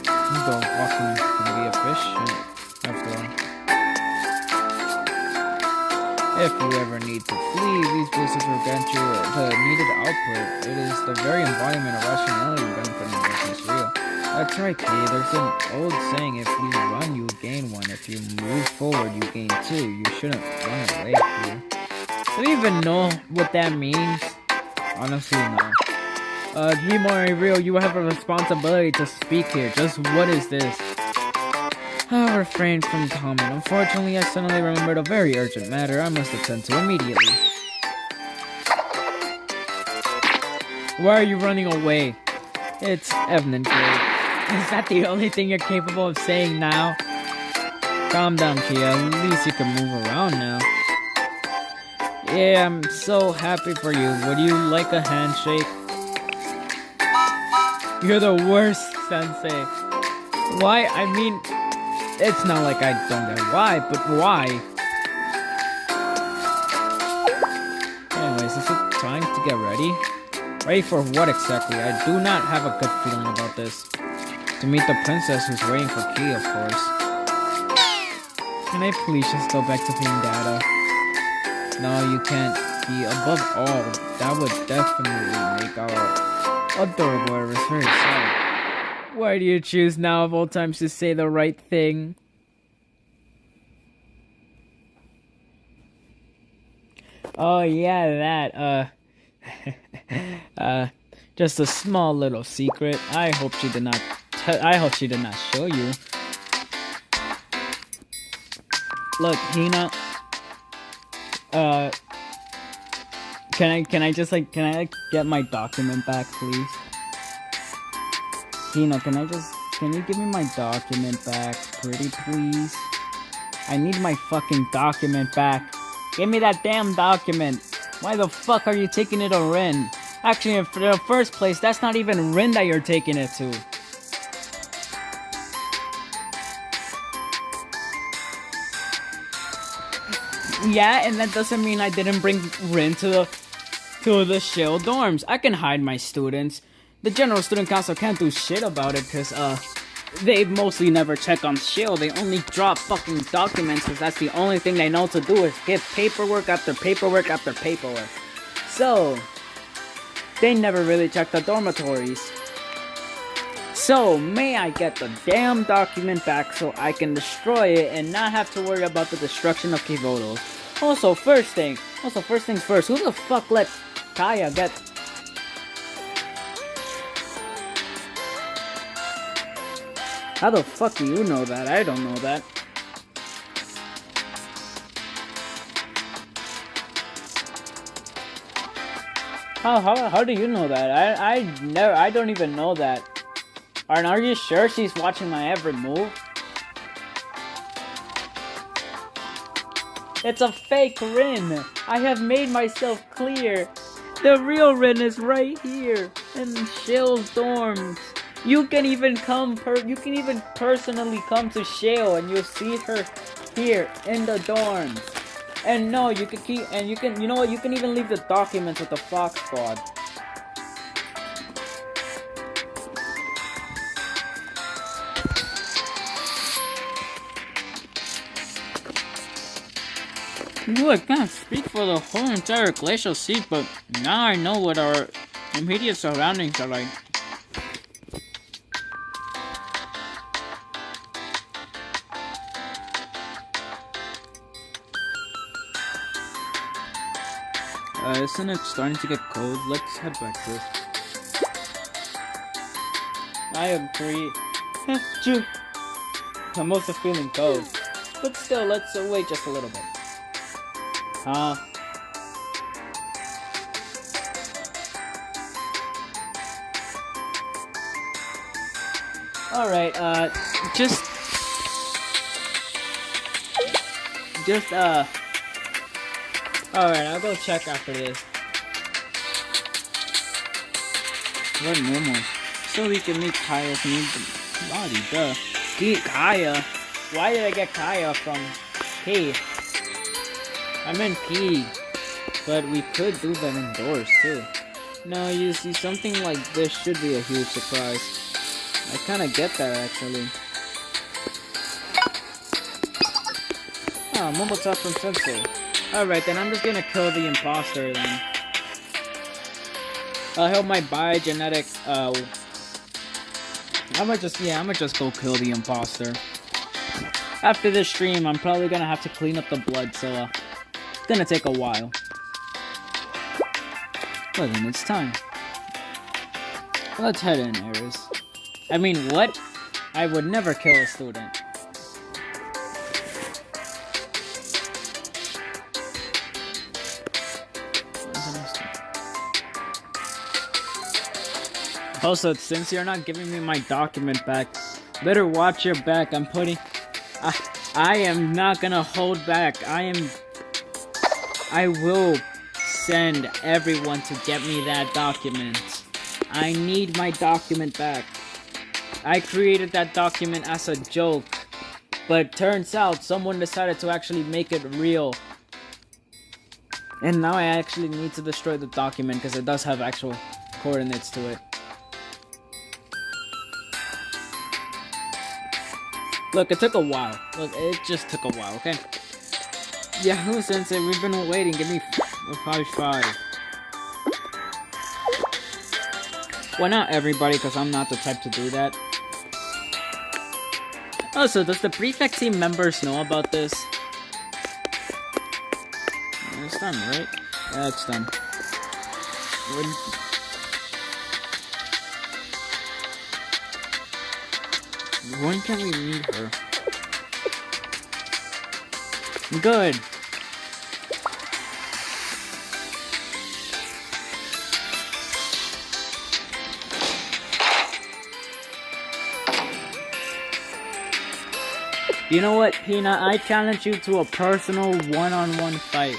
Though walking can be efficient, after all. If you ever need to flee, these boosters will grant you the needed output. It is the very embodiment of rationality benefiting Miss Rio. That's right, Key. There's an old saying, if you run, you gain one. If you move forward, you gain two. You shouldn't run away here. Do you even know what that means? Honestly, no. Himori Rio, you have a responsibility to speak here. Just what is this? I'll refrain from comment. Unfortunately, I suddenly remembered a very urgent matter I must attend to immediately. Why are you running away? It's evident, Grade. Is that the only thing you're capable of saying now? Calm down, Kia. At least you can move around now. Yeah, I'm so happy for you. Would you like a handshake? You're the worst, Sensei. Why? I mean, it's not like I don't get why, but why? Anyways, is it time to get ready? Ready for what exactly? I do not have a good feeling about this. To meet the princess who's waiting for Key, of course. Can I please just go back to being Data? No, you can't. Key, above all, that would definitely make our adorable Iris very sad. Why do you choose now of all times to say the right thing? Oh yeah, that, just a small little secret. I hope she did not show you. Look, Hina. Can I get my document back, please? Hina, can you give me my document back, pretty please? I need my fucking document back. Give me that damn document. Why the fuck are you taking it to Rin? Actually, in the first place, that's not even Rin that you're taking it to. Yeah, and that doesn't mean I didn't bring Rin to the Shield dorms. I can hide my students. The General Student Council can't do shit about it because, they mostly never check on Shield. They only drop fucking documents because that's the only thing they know to do is get paperwork after paperwork after paperwork. So, they never really check the dormitories. So, may I get the damn document back so I can destroy it and not have to worry about the destruction of Kivoto. Also, first things first, who the fuck let Kaya get... How the fuck do you know that? I don't know that. How do you know that? I don't even know that. Are you sure she's watching my every move? It's a fake Rin. I have made myself clear. The real Rin is right here in Shale's dorms. You can even personally come to Shale and you'll see her here in the dorms. And no, you know what? You can even leave the documents with the Fox Squad. Ooh, I can't speak for the whole entire Glacial Sea, but now I know what our immediate surroundings are like. Isn't it starting to get cold? Let's head back to it. I agree. I'm also feeling cold. But still, let's wait just a little bit. Alright, alright, I'll go check after this. What normal? So we can meet Kaya's new body, duh. Kaya? Why did I get Kaya from P? I meant P. But we could do that indoors too. No, you see, something like this should be a huge surprise. I kinda get that actually. Ah, Momotop from Sensei. Alright, then I'm just gonna kill the imposter then. I'll help my biogenetic, I'ma just go kill the imposter. After this stream, I'm probably gonna have to clean up the blood, so, it's gonna take a while. Well then, it's time. Let's head in, Ares. I mean, what? I would never kill a student. Also, since you're not giving me my document back, better watch your back. I am not gonna hold back. I will send everyone to get me that document. I need my document back. I created that document as a joke, but turns out someone decided to actually make it real. And now I actually need to destroy the document because it does have actual coordinates to it. Look, it took a while. Look, it just took a while, okay? Yahoo Sensei, we've been waiting. Give me a 5-5. Well, not everybody, because I'm not the type to do that. Also, does the prefect team members know about this? It's done, right? Yeah, it's done. When can we meet her? Good. You know what, Peanut? I challenge you to a personal one-on-one fight.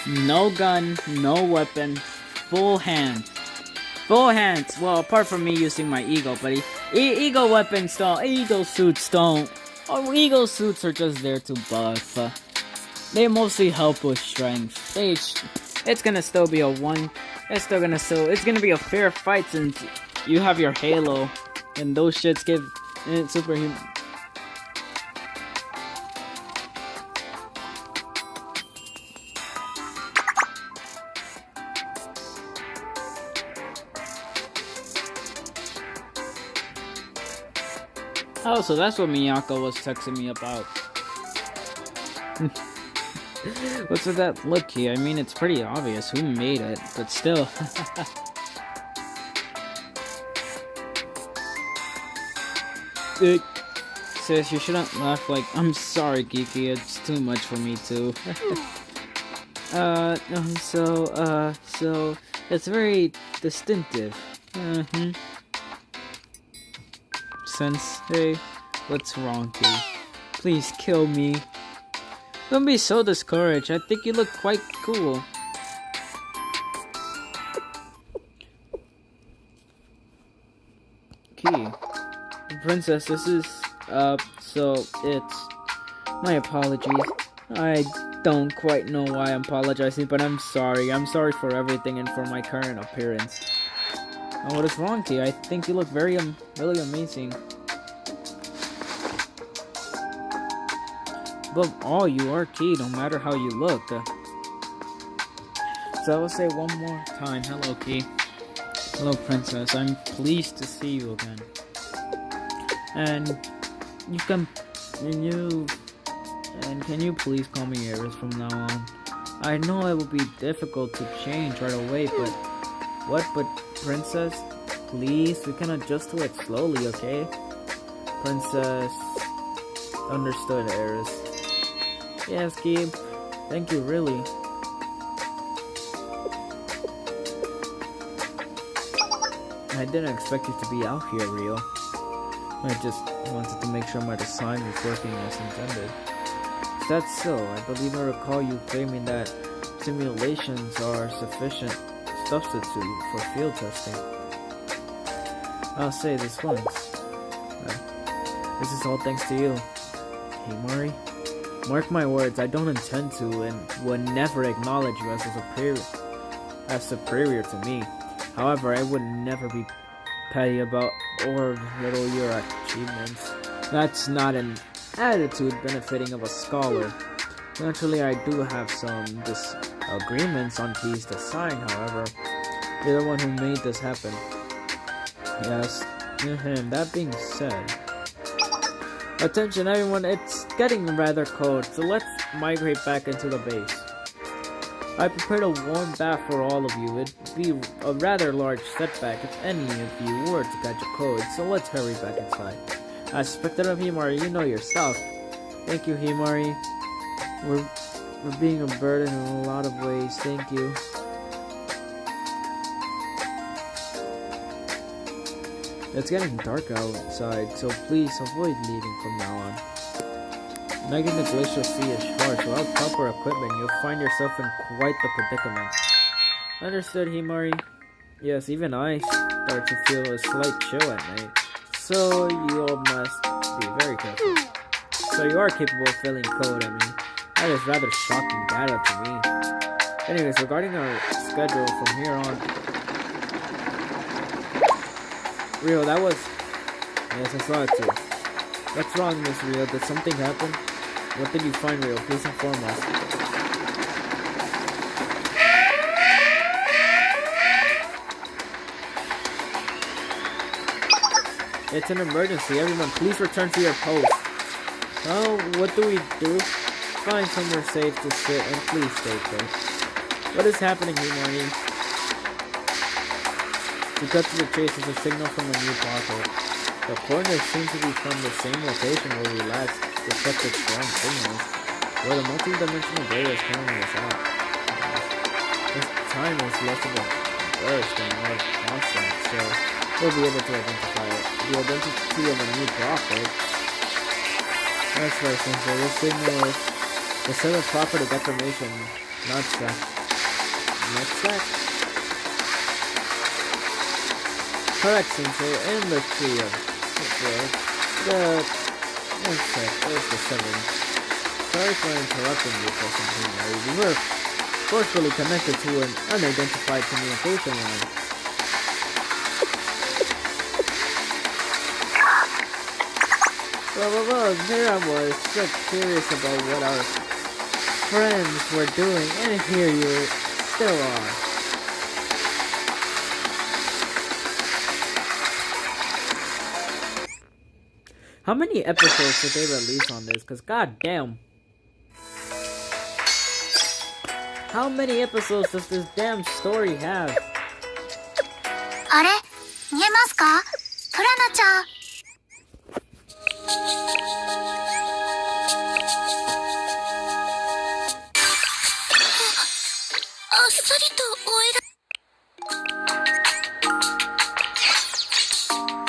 No gun, no weapon, full hands. Full hands. Well, apart from me using my ego, buddy. Ego weapons don't. Ego suits don't. Or ego suits are just there to buff. They mostly help with strength. It's gonna still be a one. It's gonna be a fair fight since you have your Halo, and those shits give superhuman. Oh, so that's what Miyako was texting me about. What's with that look here? I mean, it's pretty obvious who made it, but still. Sis, you shouldn't laugh like, I'm sorry, Geeky, it's too much for me too. So, it's very distinctive. Sensei, what's wrong, dude? Please kill me. Don't be so discouraged. I think you look quite cool. Key. Princess, this is, so it's... My apologies. I don't quite know why I'm apologizing, but I'm sorry. I'm sorry for everything and for my current appearance. What is wrong, Key? I think you look very, really amazing. Above all, you are Key, no matter how you look. So I will say one more time, hello, Key. Hello, Princess. I'm pleased to see you again. And can you please call me Aeris from now on? I know it will be difficult to change right away, but Princess, please, we can adjust to it slowly, okay? Princess, understood, Aeris. Yes, Gabe. Thank you, really. I didn't expect you to be out here, Rio. I just wanted to make sure my design was working as intended. If that's so, I believe I recall you claiming that simulations are sufficient substitute for field testing. I'll say this once. This is all thanks to you. Himari? Mark my words, I don't intend to and would never acknowledge you as superior to me. However, I would never be petty about or belittle your achievements. That's not an attitude benefiting of a scholar. Naturally, I do have some disagreements on Key's design, however. You're the one who made this happen. Yes, that being said... Attention everyone, it's getting rather cold, so let's migrate back into the base. I prepared a warm bath for all of you. It'd be a rather large setback if any of you were to catch a cold, so let's hurry back inside. As Spectre of Himari, you know your stuff. Thank you, Himari. We're being a burden in a lot of ways, thank you. It's getting dark outside, so please avoid leaving from now on. Nagging the glacial sea is harsh. Without proper equipment, you'll find yourself in quite the predicament. Understood, Himari. Yes, even I start to feel a slight chill at night. So you all must be very careful. So you are capable of feeling cold, I mean. That is rather shocking data to me. Anyways, regarding our schedule from here on... Rio, that was... Yes, I saw it too. What's wrong, Miss Rio? Did something happen? What did you find, Rio? Please inform us. It's an emergency. Everyone, please return to your post. Oh, what do we do? Find somewhere safe to sit and please stay put. What is happening, Himari? To cut to the chase is a signal from a new pocket. The coordinates seem to be from the same location where we last detected strong signals, where the multi-dimensional data is currently at. This time is less of a burst and more constant, so we'll be able to identify it. The identity of a new prophet. That's very simple. This signal is the set of property deformation, not sec. Not sec? Correct, Sensei, in the tree of one sec, there's the 7. Sorry for interrupting you for something, Mary. We were forcefully connected to an unidentified communication line. Well, there I was, so curious about what our friends were doing, and here you still are. How many episodes did they release on this? Cause goddamn. How many episodes does this damn story have? あれ見えますかプラナちゃん。あっさりと終え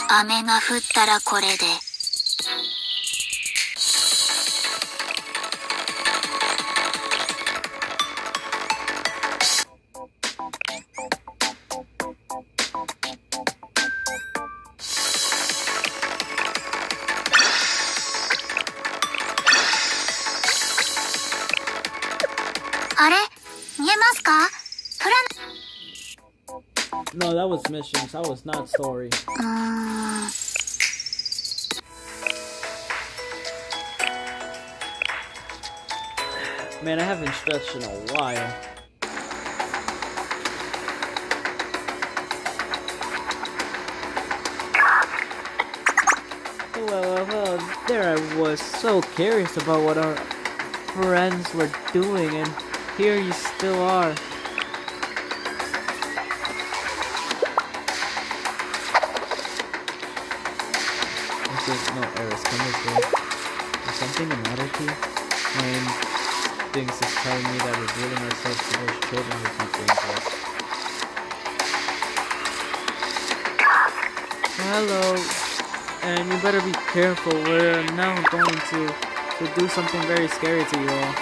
ら。雨が降ったらこれで。あれ見えますか？プラ No, that was missions. That was not story. うーん。Man, I haven't stretched in a while. Well, there I was so curious about what our friends were doing, and here you still are. No errors come this way. Is something the matter to you? My instincts is telling me that revealing ourselves to those children would be dangerous. Hello, and you better be careful. We're now going to do something very scary to you all.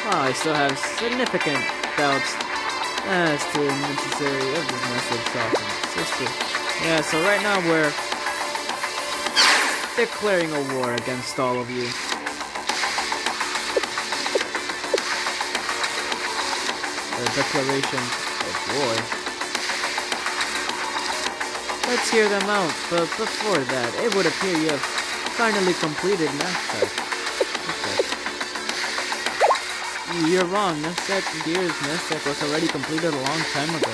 Well, I still have significant doubts as to the necessity of this message, sister. Yeah, so right now we're declaring a war against all of you. A declaration of war. Let's hear them out, but before that, it would appear you have finally completed NASDAQ. You're wrong, NASDAQ was already completed a long time ago.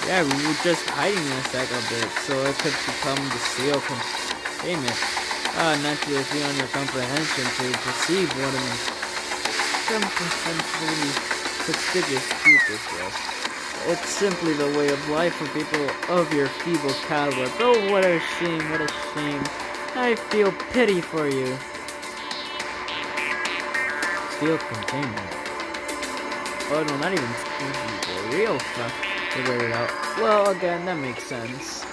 Yeah, we were just hiding NASDAQ a bit, so it could become the seal containment. Naturally, it's beyond your comprehension to perceive what an incomprehensibly prestigious truth this was. It's simply the way of life for people of your feeble caliber. But what a shame, what a shame. I feel pity for you. Steel containment. Oh no, not even real stuff. Figure it out. Well, again, that makes sense.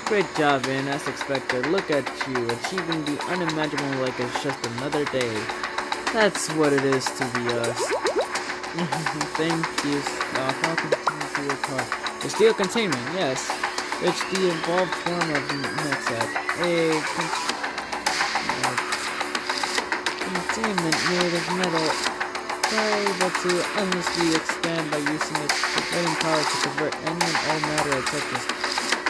Great job, Vin, as expected. Look at you, achieving the unimaginable like it's just another day. That's what it is to be us. Thank you. I'll continue to work hard. The steel containment, yes. It's the evolved form of NetSat. A containment made of metal, able to endlessly expand by using its converting power to convert any and all matter it touches.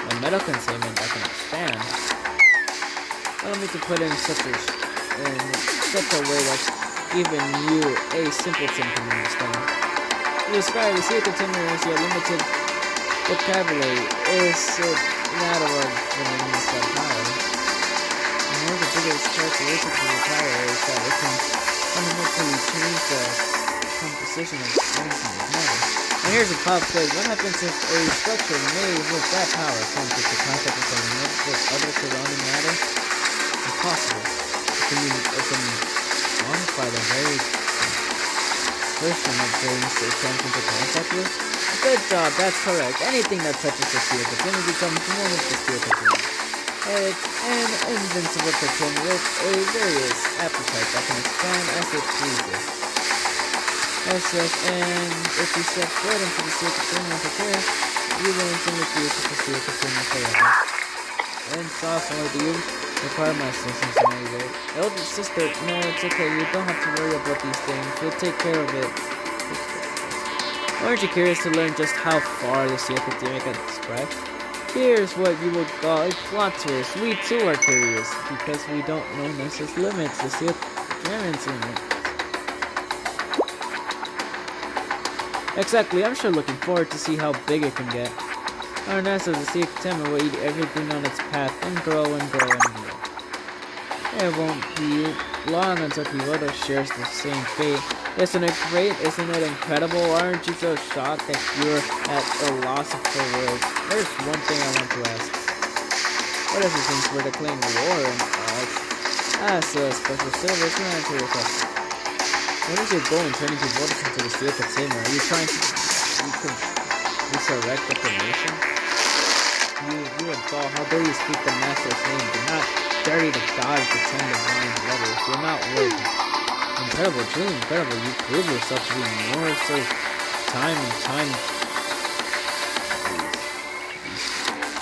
A metal containment that can expand. Allow me to put it in such a way that even you, a simpleton, can understand. To describe the steel containment as your limited vocabulary is that of NetSat power. And one of the biggest characteristics of the power is that it can fundamentally change the composition of strength in the matter. And here's a pop quiz. What happens if a structure made with that power comes into contact with other surrounding matter? Impossible. It can modify the very person that brings it comes into contact with. Good job, that's correct. Anything that touches the steel container becomes one of the steel containers. It's an invincible cocoon with a various appetite that can expand as it pleases. Yes, and if you step foot into the steel container and prepare, you will instantly fuse with the steel container forever. And sophomore, do you require my assistance in any way? Elder sister, no, it's okay. You don't have to worry about these things. We'll take care of it. Aren't you curious to learn just how far the steel container can spread? Here's what you would call a plot twist. We too are curious, because we don't know Nessa's limits, the steel containment's limit. Exactly, I'm sure looking forward to see how big it can get. Our Nessa's the steel containment will eat everything on its path and grow and grow and grow. It won't be long until Kyoto shares the same fate. Isn't it great? Isn't it incredible? Aren't you so shocked that you're at a loss for words? There's one thing I want to ask. What is it since we're declaring war and all? As a special service, can I answer your question? What is your goal in turning Kyoto into the steel container? Are you trying to resurrect the nation? You and Paul, how dare you speak the master's name? Do not dirty the god of the 10 divine letters. You're not worthy. Incredible, truly incredible. You prove yourself to be more so time and time.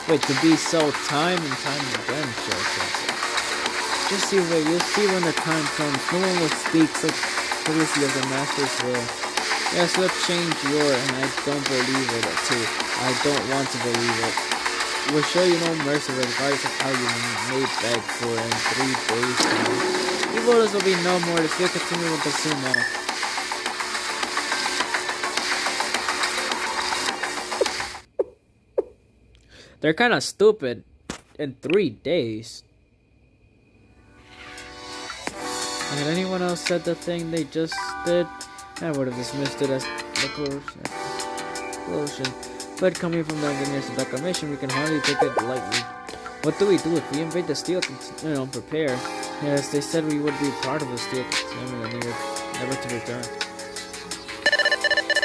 Wait, to be so time and time again, Just you wait, you'll see when the time comes. No one will speak so clearly of the master's will. Yes, let's change your, and I don't believe it too. I don't want to believe it. We'll show you no mercy regardless of how you may beg for in 3 days time. Evolas will be no more to still continue with the sumo. They're kinda stupid in 3 days. Had anyone else said the thing they just did, I would have dismissed it as explosion. But coming from the engineers of declamation, we can hardly take it lightly. What do we do if we invade the steel container? Prepare. Yes, they said we would be part of the steel container and never to return.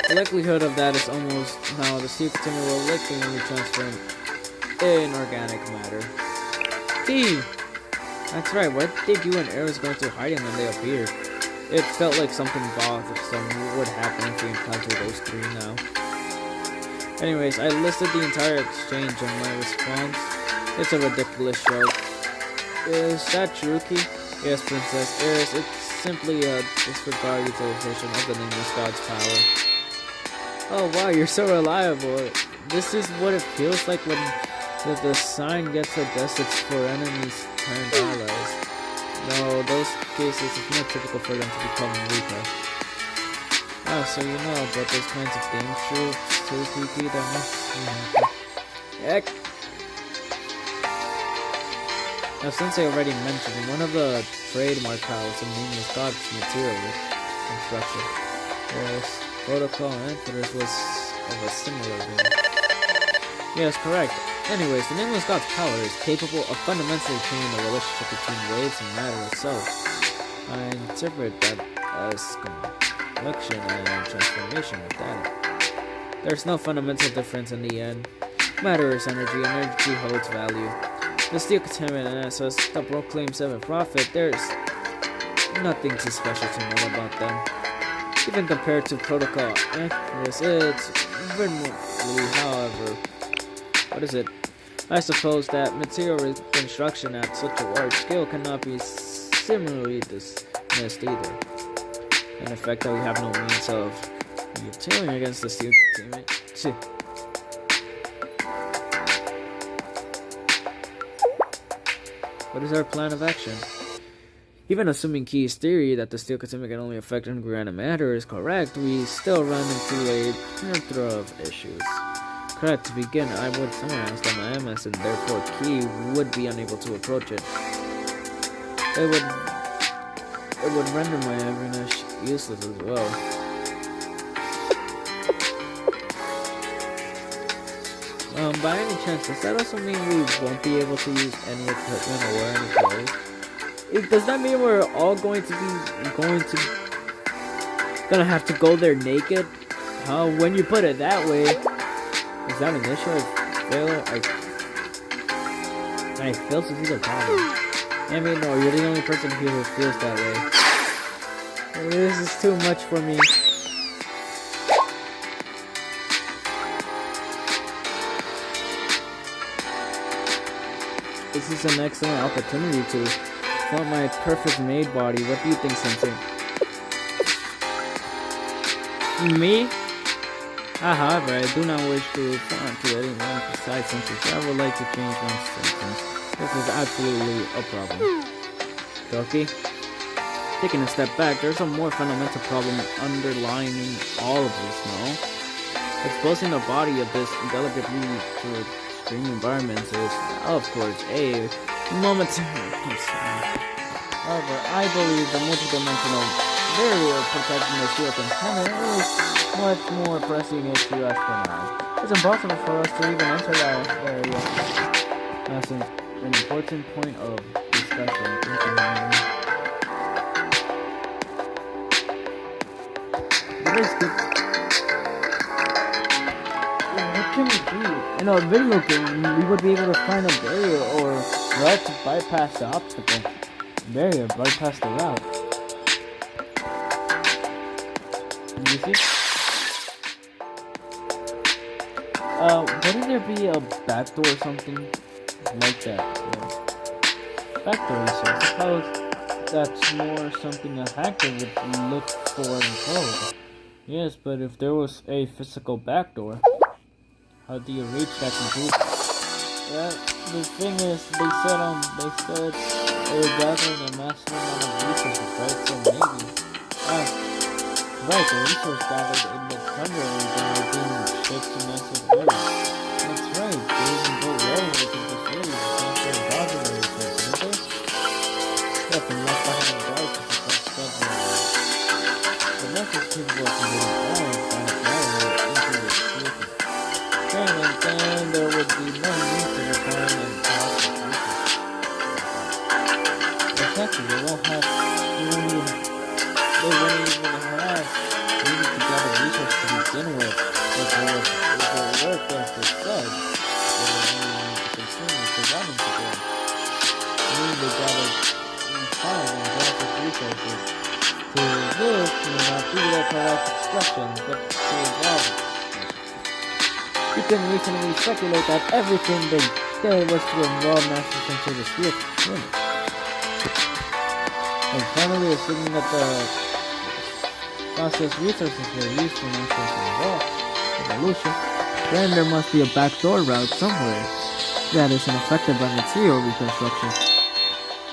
The likelihood of that is almost now. The steel container will likely only transform in organic matter. T! That's right, what did you and Ares go into hiding when they appeared? It felt like something bothersome would happen if we encounter those 3 now. Anyways, I listed the entire exchange in my response. It's a ridiculous joke. Is that true, Key? Yes, Princess Ares, it's simply a disregard utilization of the nameless god's power. Oh wow, you're so reliable. This is what it feels like when the sign gets adjusted for enemies turned allies. No, those cases, it's not typical for them to become weaker. Oh, so you know about those kinds of game troops too, Kiki? That must be happy. Heck! Now, since I already mentioned, one of the trademark powers of Nameless God's material construction. Yes, Protocol Emperors was of a similar vein. Yes, correct. Anyways, the Nameless God's power is capable of fundamentally changing the relationship between waves and matter itself. I interpret that as convection and transformation of data. There's no fundamental difference in the end. Matter is energy, and energy holds value. The steel contaminant SS, the proclaimed 7th prophet, there's nothing too special to know about them. Even compared to Protocol Empress, it's remotely, however, what is it? I suppose that material reconstruction at such a large scale cannot be similarly dismissed either. An effect that we have no means of retailing against the steel containment. What is our plan of action? Even assuming Key's theory that the steel containment can only affect inorganic matter is correct, we still run into a plethora of issues. Correct, to begin, I would summarize that my MS and therefore Key would be unable to approach it. It would render my Evernish useless as well. By any chance, does that also mean we won't be able to use any equipment or wear any clothes? Does that mean we're all gonna have to go there naked? When you put it that way, is that an issue? I fail to see the problem. I mean, no, you're the only person here who feels that way. This is too much for me. This is an excellent opportunity to form my perfect made body. What do you think, Sensei? Me? However, I do not wish to respond to anyone besides Sensei. I would like to change my sentence. This is absolutely a problem. Doki? Taking a step back, there's a more fundamental problem underlying all of this, no? Exposing the body of this delicately to extreme environments is, of course, a momentary concern. However, I believe the multidimensional barrier protecting the steel container is much more pressing issue as for now. It's impossible for us to even enter that area. That's an important point of discussion. What can we do? In a video game, we would be able to find a barrier or route to bypass the obstacle. Barrier, bypass the route. You see? Wouldn't there be a backdoor or something like that? Yeah. Backdoor, so I suppose that's more something a hacker would look for in code. Yes, but if there was a physical backdoor, how do you reach that conclusion? Well, the thing is, they said they were gathering a massive amount of resources, right? So maybe, right, the resource gathered in the thunder region were being shipped to massive areas. That's right, they even go well within this area to transfer a browser resource, didn't they? Yes, and left behind a guard to protect several. The message capable of converting all sonic matter into the circuit. Then there would be no need to refine and process resources. Exactly, they wouldn't even have needed to gather resources to begin with. If there were as they said, they would only need to consume it to run into growth. Meaning they gathered refine and process resources to live may not be the correct expression, but to evolve. You can reasonably speculate that everything they did was to involve Master Sensei the Steel Twin. And finally, assuming that the process resources were used for Master Sense's evolution, then there must be a backdoor route somewhere that isn't affected by material reconstruction.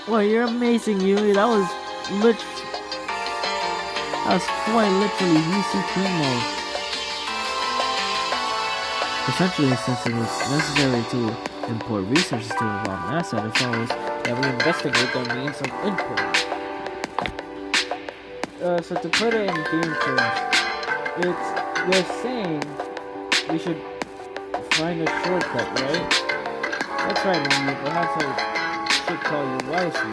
Well, you're amazing, Yui. That was quite literally UCT mode. Essentially, since it was necessary to import resources to evolve an asset, it follows that we investigate their means of input. So to put it in game terms, you're saying we should find a shortcut, right? That's right, man. Perhaps I should call you wisely.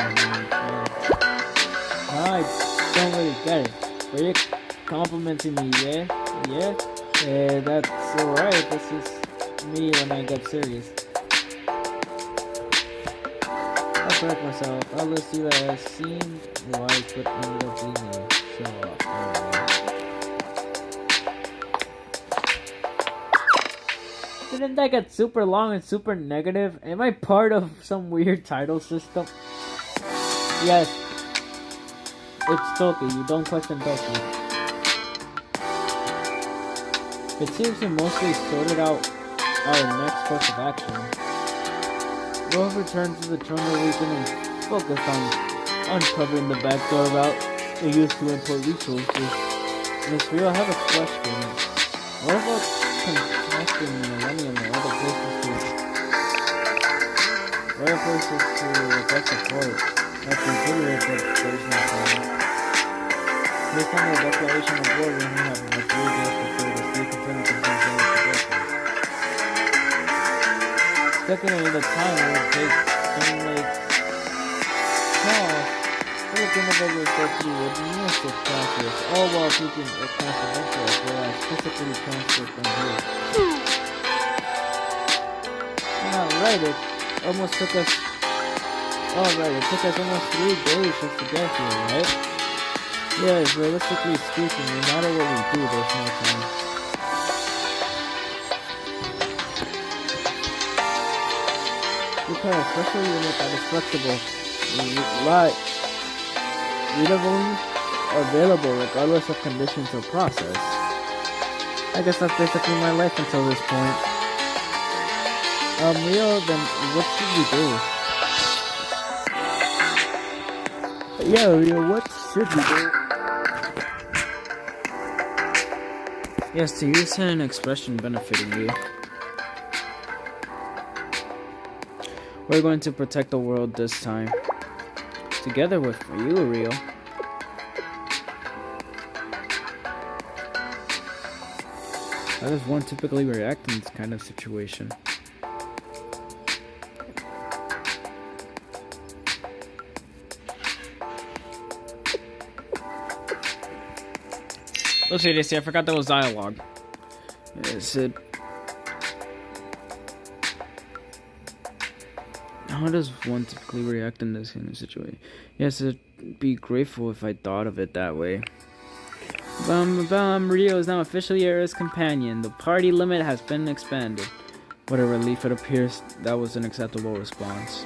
I don't really get it. But you're complimenting me, yeah? Yeah? Yeah, that's alright. This is me when I get serious. I'll correct myself. I'll list you that I seemed wise but ended up being a show-off. Didn't that get super long and super negative? Am I part of some weird title system? Yes. It's Toki. You don't question Toki. It seems we mostly sorted out our next course of action. We'll return to the Chrono region and focus on uncovering the backdoor route they used to import resources. Miss Rio, I have a question. What about contacting Millennium or other places to request support? I consider it, but there's no time. Based on the declaration of war, we only have like 3 days before the steel continue to be Secondly, the time it would take some like Filipino beggars go through a massive process, all while keeping a confidential as well as physically transferred from here. Alright, it took us almost 3 days just to get here, right? Yes, realistically speaking, no matter what we do, there's no time. Because especially when it's that is flexible, readable, available regardless of conditions or process. I guess that's basically my life until this point. Rio, then what should we do? Yeah, Rio, what should we do? Yes, to use an expression benefiting you. We're going to protect the world this time. Together with you, Rio. How does one typically react in this kind of situation? Let's see this. I forgot there was dialogue. Is it? How does one typically react in this kind of situation? Yes, I'd be grateful if I thought of it that way. Rio is now officially Era's companion. The party limit has been expanded. What a relief it appears. That was an acceptable response.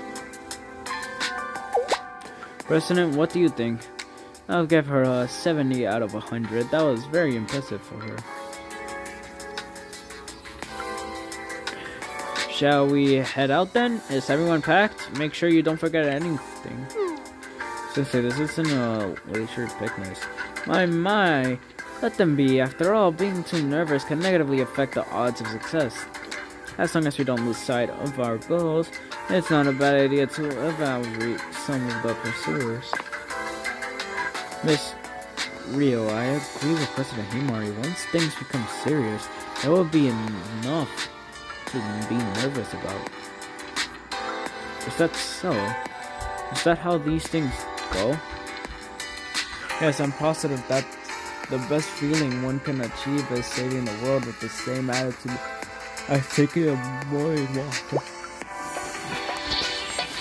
President, what do you think? I'll give her a 70 out of 100. That was very impressive for her. Shall we head out then? Is everyone packed? Make sure you don't forget anything. Sensei, this isn't a leisure picnic. My. Let them be. After all, being too nervous can negatively affect the odds of success. As long as we don't lose sight of our goals, it's not a bad idea to evaluate some of the pursuers. Miss Rio, I agree with President Himari. Once things become serious, there will be enough to be nervous about. Is that so? Is that how these things go? Yes, I'm positive that the best feeling one can achieve is saving the world with the same attitude as taking a morning walk.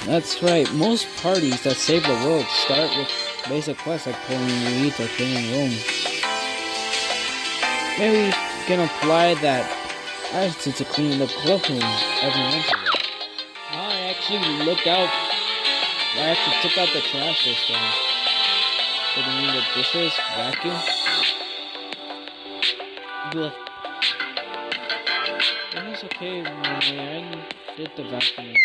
That's right, most parties that save the world start with basic quests like pulling weeds or cleaning Rome. Maybe we can apply that attitude to cleaning the cloakroom every once in a while. I actually took out the trash this time. Did you mean the dishes? Vacuum? Good. It was okay, Mommy. I did the vacuuming.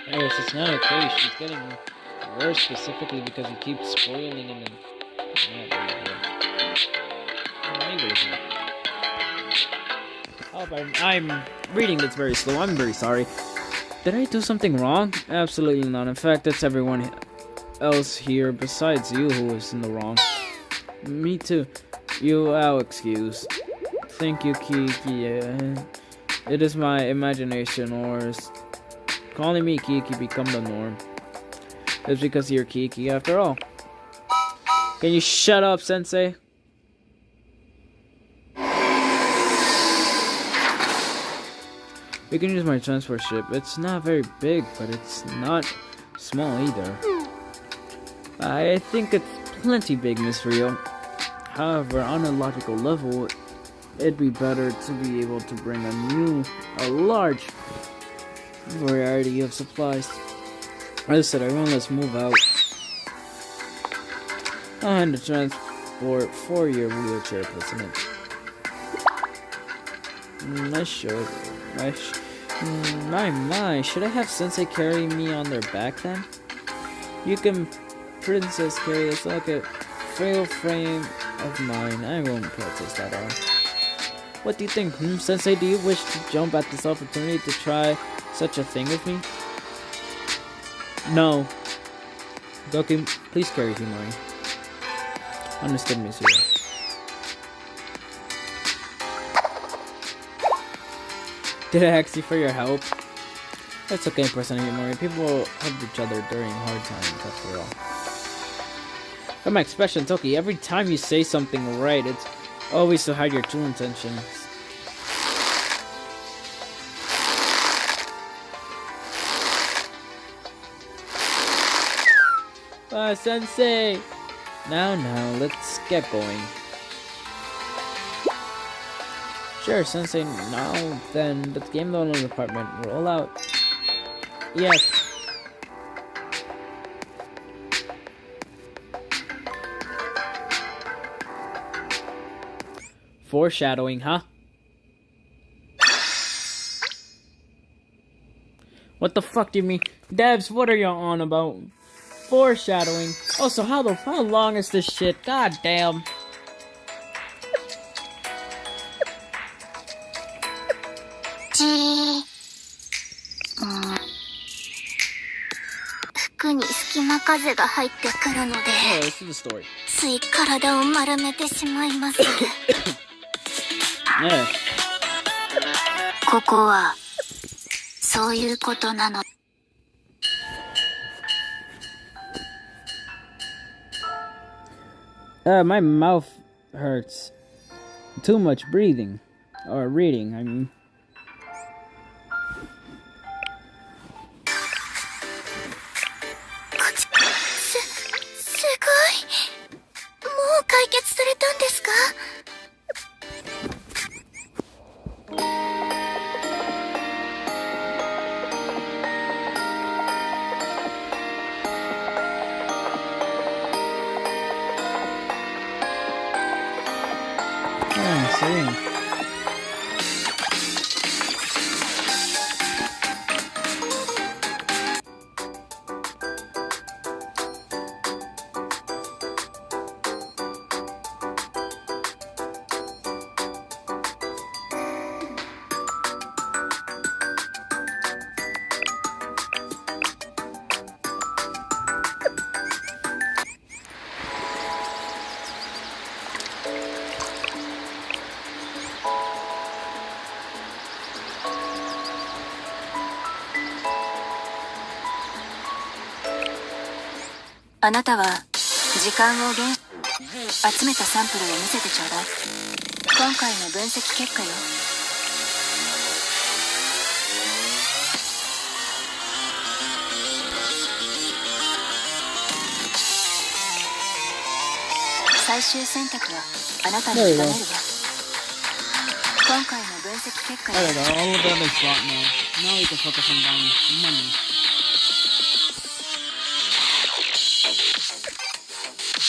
Yes, it's not okay. She's getting worse specifically because he keeps spoiling and then... Oh, but I'm reading this very slow. I'm very sorry. Did I do something wrong? Absolutely not. In fact, it's everyone else here besides you who is in the wrong. Me too. I'll excuse. Thank you, Kiki. It is my imagination, or is calling me Kiki become the norm? It's because you're Kiki after all. Can you shut up, Sensei? You can use my transfer ship. It's not very big, but it's not small either. I think it's plenty big, Miss Rio. However, on a logical level, it'd be better to be able to bring a large variety of supplies. As I said, everyone, let's move out. I'll hand the transport for your wheelchair, President. My, should I have Sensei carry me on their back then? You can, Princess, carry this like a frail frame of mine. I won't protest at all. What do you think, Sensei? Do you wish to jump at this opportunity to try such a thing with me? No. Doki, please carry Himari. Understood, Miss Rio. Did I ask you for your help? That's okay, President Himari. People help each other during hard times, after all. But my expression, Toki, every time you say something right, it's always to hide your true intentions. Sensei! Now, let's get going. Sure, Sensei, now then, let's game the little department. Roll out. Yes. Foreshadowing, huh? What the fuck do you mean? Devs, what are you on about? Foreshadowing. Also, how long is this shit? God damn. Oh, this is the story. つい体を丸めてしまいます。Yeah. ここはそういうことなの。My mouth hurts. Too much breathing. Or reading, I mean. すごい。もう解決されたんですか？ soon.あなたは時間を集めたサンプルを見せてちょうだい。今回の分析結果よ。最終選択はあなたに委ねるわ。今回の分析結果よ。 There we go, all of the others bought now. Now we can focus on buying money.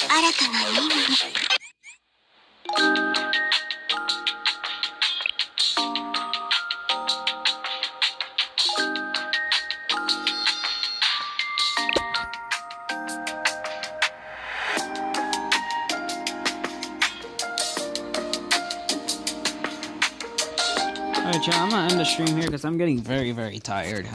新たな任務。Alright, chat, I'm gonna end the stream here because I'm getting very, very tired.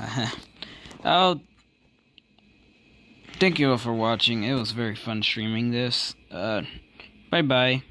Thank you all for watching. It was very fun streaming this. Bye-bye.